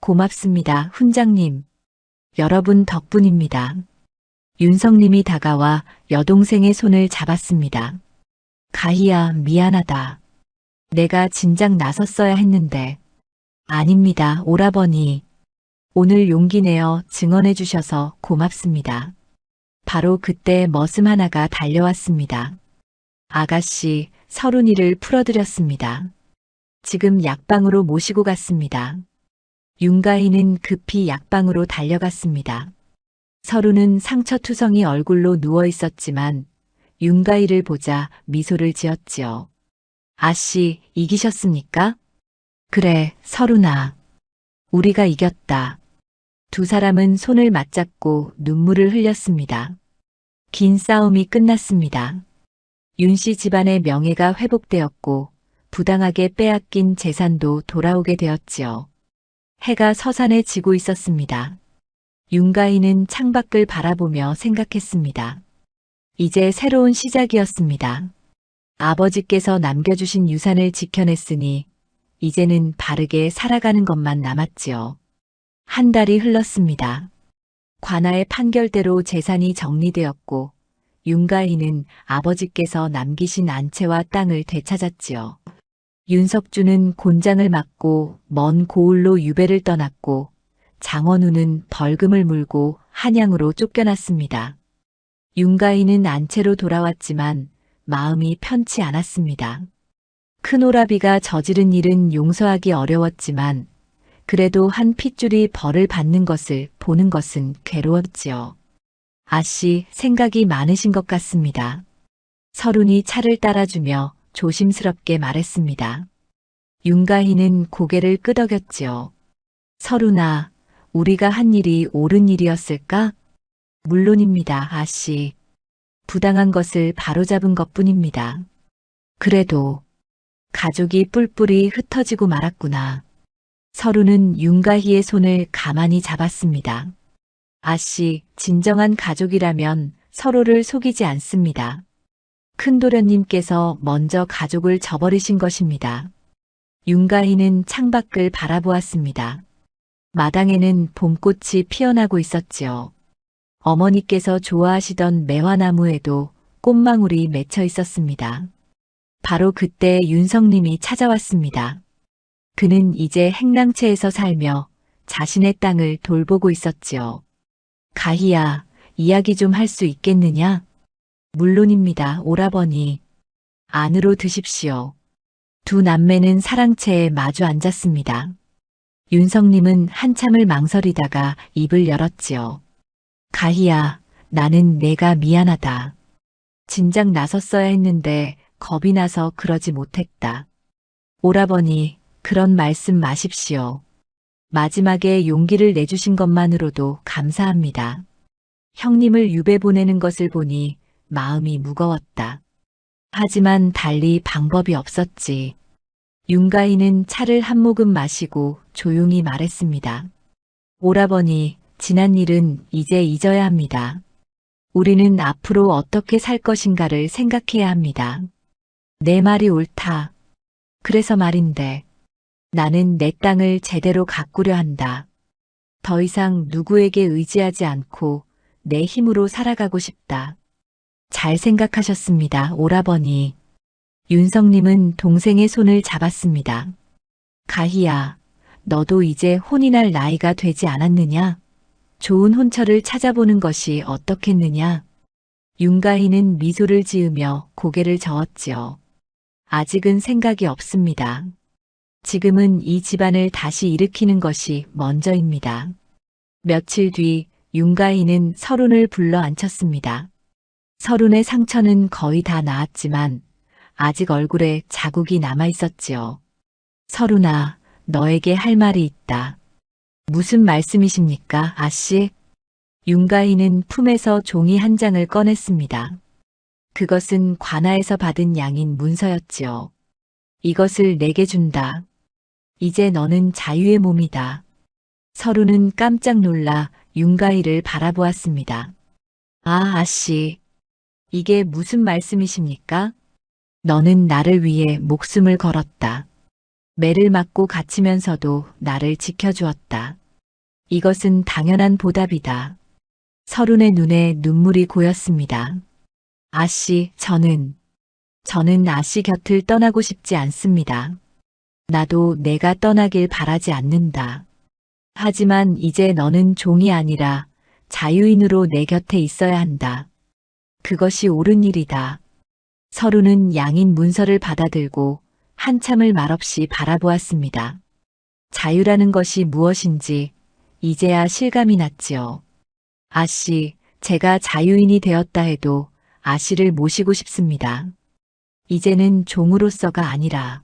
A: 고맙습니다, 훈장님. 여러분 덕분입니다. 윤성님이 다가와 여동생의 손을 잡았습니다. 가희야, 미안하다. 내가 진작 나섰어야 했는데. 아닙니다, 오라버니. 오늘 용기 내어 증언해 주셔서 고맙습니다. 바로 그때 머슴 하나가 달려왔습니다. 아가씨, 서른이를 풀어드렸습니다. 지금 약방으로 모시고 갔습니다. 윤가희는 급히 약방으로 달려갔습니다. 서른은 상처투성이 얼굴로 누워 있었지만 윤가희를 보자 미소를 지었지요. 아씨, 이기셨습니까? 그래, 서른아. 우리가 이겼다. 두 사람은 손을 맞잡고 눈물을 흘렸습니다. 긴 싸움이 끝났습니다. 윤씨 집안의 명예가 회복되었고 부당하게 빼앗긴 재산도 돌아오게 되었지요. 해가 서산에 지고 있었습니다. 윤가희는 창밖을 바라보며 생각했습니다. 이제 새로운 시작이었습니다. 아버지께서 남겨주신 유산을 지켜냈으니 이제는 바르게 살아가는 것만 남았지요. 한 달이 흘렀습니다. 관아의 판결대로 재산이 정리되었고 윤가희는 아버지께서 남기신 안채와 땅을 되찾았지요. 윤석주는 곤장을 맡고 먼 고을로 유배를 떠났고 장원우는 벌금을 물고 한양으로 쫓겨났습니다. 윤가희는 안채로 돌아왔지만 마음이 편치 않았습니다. 큰오라비가 저지른 일은 용서하기 어려웠지만 그래도 한 핏줄이 벌을 받는 것을 보는 것은 괴로웠지요. 아씨, 생각이 많으신 것 같습니다. 서른이 차를 따라주며 조심스럽게 말했습니다. 윤가희는 고개를 끄덕였지요. 서른아, 우리가 한 일이 옳은 일이었을까? 물론입니다, 아씨. 부당한 것을 바로잡은 것뿐입니다. 그래도 가족이 뿔뿔이 흩어지고 말았구나. 서른은 윤가희의 손을 가만히 잡았습니다. 아씨, 진정한 가족이라면 서로를 속이지 않습니다. 큰도련님께서 먼저 가족을 저버리신 것입니다. 윤가희는 창밖을 바라보았습니다. 마당에는 봄꽃이 피어나고 있었지요. 어머니께서 좋아하시던 매화나무에도 꽃망울이 맺혀 있었습니다. 바로 그때 윤성님이 찾아왔습니다. 그는 이제 행랑채에서 살며 자신의 땅을 돌보고 있었지요. 가희야, 이야기 좀 할 수 있겠느냐? 물론입니다, 오라버니. 안으로 드십시오. 두 남매는 사랑채에 마주 앉았습니다. 윤성님은 한참을 망설이다가 입을 열었지요. 가희야, 나는 내가 미안하다. 진작 나섰어야 했는데 겁이 나서 그러지 못했다. 오라버니, 그런 말씀 마십시오. 마지막에 용기를 내주신 것만으로도 감사합니다. 형님을 유배 보내는 것을 보니 마음이 무거웠다. 하지만 달리 방법이 없었지. 윤가희는 차를 한 모금 마시고 조용히 말했습니다. 오라버니, 지난 일은 이제 잊어야 합니다. 우리는 앞으로 어떻게 살 것인가를 생각해야 합니다. 내 말이 옳다. 그래서 말인데 나는 내 땅을 제대로 가꾸려 한다. 더 이상 누구에게 의지하지 않고 내 힘으로 살아가고 싶다. 잘 생각하셨습니다, 오라버니. 윤성님은 동생의 손을 잡았습니다. 가희야, 너도 이제 혼이 날 나이가 되지 않았느냐? 좋은 혼처를 찾아보는 것이 어떻겠느냐? 윤가희는 미소를 지으며 고개를 저었지요. 아직은 생각이 없습니다. 지금은 이 집안을 다시 일으키는 것이 먼저입니다. 며칠 뒤 윤가희는 서른을 불러 앉혔습니다. 서른의 상처는 거의 다 나았지만 아직 얼굴에 자국이 남아 있었지요. 서른아, 너에게 할 말이 있다. 무슨 말씀이십니까, 아씨? 윤가희는 품에서 종이 한 장을 꺼냈습니다. 그것은 관아에서 받은 양인 문서였지요. 이것을 내게 준다. 이제 너는 자유의 몸이다. 서른은 깜짝 놀라 윤가희를 바라보았습니다. 아, 아씨, 이게 무슨 말씀이십니까? 너는 나를 위해 목숨을 걸었다. 매를 맞고 갇히면서도 나를 지켜주었다. 이것은 당연한 보답이다. 서른의 눈에 눈물이 고였습니다. 아씨, 저는 아씨 곁을 떠나고 싶지 않습니다. 나도 내가 떠나길 바라지 않는다. 하지만 이제 너는 종이 아니라 자유인으로 내 곁에 있어야 한다. 그것이 옳은 일이다. 서루는 양인 문서를 받아들고 한참을 말없이 바라보았습니다. 자유라는 것이 무엇인지 이제야 실감이 났지요. 아씨, 제가 자유인이 되었다 해도 아씨를 모시고 싶습니다. 이제는 종으로서가 아니라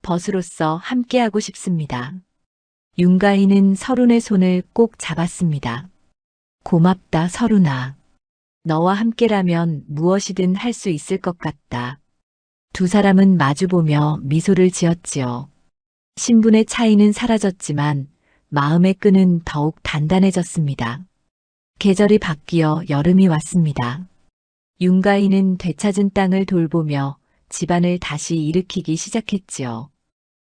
A: 벗으로서 함께하고 싶습니다. 윤가인은 서룬의 손을 꼭 잡았습니다. 고맙다, 서룬아. 너와 함께라면 무엇이든 할 수 있을 것 같다. 두 사람은 마주보며 미소를 지었지요. 신분의 차이는 사라졌지만 마음의 끈은 더욱 단단해졌습니다. 계절이 바뀌어 여름이 왔습니다. 윤가인은 되찾은 땅을 돌보며 집안을 다시 일으키기 시작했지요.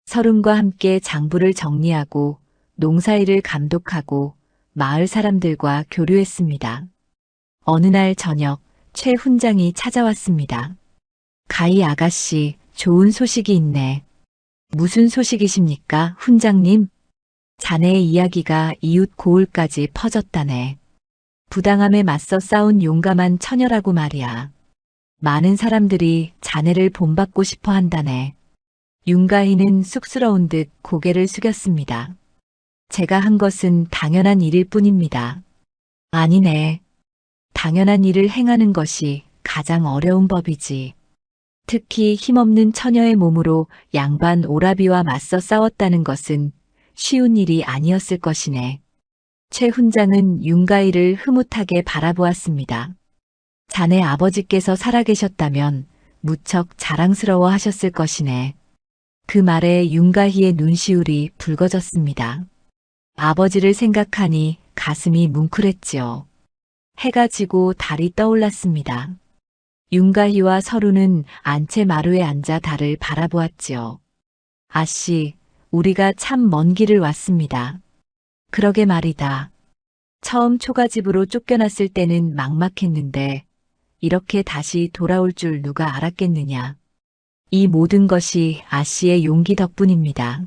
A: 서른과 함께 장부를 정리하고 농사일을 감독하고 마을 사람들과 교류했습니다. 어느 날 저녁 최 훈장이 찾아왔습니다. 가희 아가씨, 좋은 소식이 있네. 무슨 소식이십니까, 훈장님? 자네의 이야기가 이웃 고을까지 퍼졌다네. 부당함에 맞서 싸운 용감한 처녀라고 말이야. 많은 사람들이 자네를 본받고 싶어 한다네. 윤가인은 쑥스러운 듯 고개를 숙였습니다. 제가 한 것은 당연한 일일 뿐입니다. 아니네. 당연한 일을 행하는 것이 가장 어려운 법이지. 특히 힘없는 처녀의 몸으로 양반 오라비와 맞서 싸웠다는 것은 쉬운 일이 아니었을 것이네. 최 훈장은 윤가희를 흐뭇하게 바라보았습니다. 자네 아버지께서 살아계셨다면 무척 자랑스러워 하셨을 것이네. 그 말에 윤가희의 눈시울이 붉어졌습니다. 아버지를 생각하니 가슴이 뭉클했지요. 해가 지고 달이 떠올랐습니다. 윤가희와 서루는 안채 마루에 앉아 달을 바라보았지요. 아씨, 우리가 참 먼 길을 왔습니다. 그러게 말이다. 처음 초가집으로 쫓겨났을 때는 막막했는데 이렇게 다시 돌아올 줄 누가 알았겠느냐. 이 모든 것이 아씨의 용기 덕분입니다.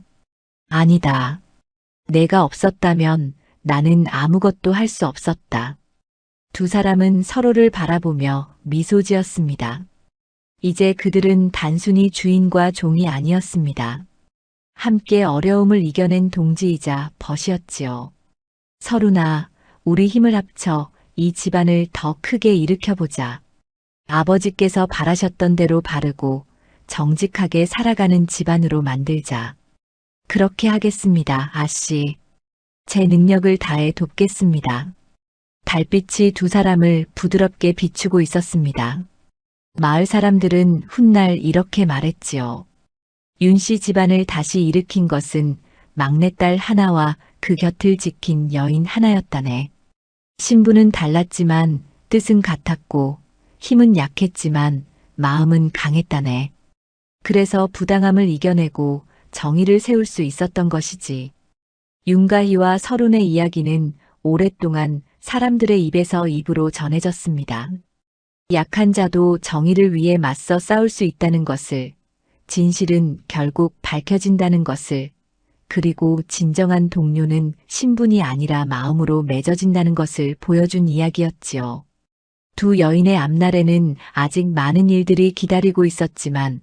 A: 아니다. 내가 없었다면 나는 아무것도 할 수 없었다. 두 사람은 서로를 바라보며 미소 지었습니다. 이제 그들은 단순히 주인과 종이 아니었습니다. 함께 어려움을 이겨낸 동지이자 벗이었지요. 서루나, 우리 힘을 합쳐 이 집안을 더 크게 일으켜보자. 아버지께서 바라셨던 대로 바르고 정직하게 살아가는 집안으로 만들자. 그렇게 하겠습니다, 아씨. 제 능력을 다해 돕겠습니다. 달빛이 두 사람을 부드럽게 비추고 있었습니다. 마을 사람들은 훗날 이렇게 말했지요. 윤씨 집안을 다시 일으킨 것은 막내딸 하나와 그 곁을 지킨 여인 하나였다네. 신분은 달랐지만 뜻은 같았고 힘은 약했지만 마음은 강했다네. 그래서 부당함을 이겨내고 정의를 세울 수 있었던 것이지. 윤가희와 서룬의 이야기는 오랫동안 사람들의 입에서 입으로 전해졌습니다. 약한 자도 정의를 위해 맞서 싸울 수 있다는 것을, 진실은 결국 밝혀진다는 것을, 그리고 진정한 동료는 신분이 아니라 마음으로 맺어진다는 것을 보여준 이야기였지요. 두 여인의 앞날에는 아직 많은 일들이 기다리고 있었지만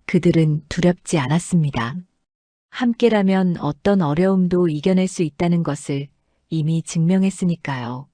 A: 그들은 두렵지 않았습니다. 함께라면 어떤 어려움도 이겨낼 수 있다는 것을 이미 증명했으니까요.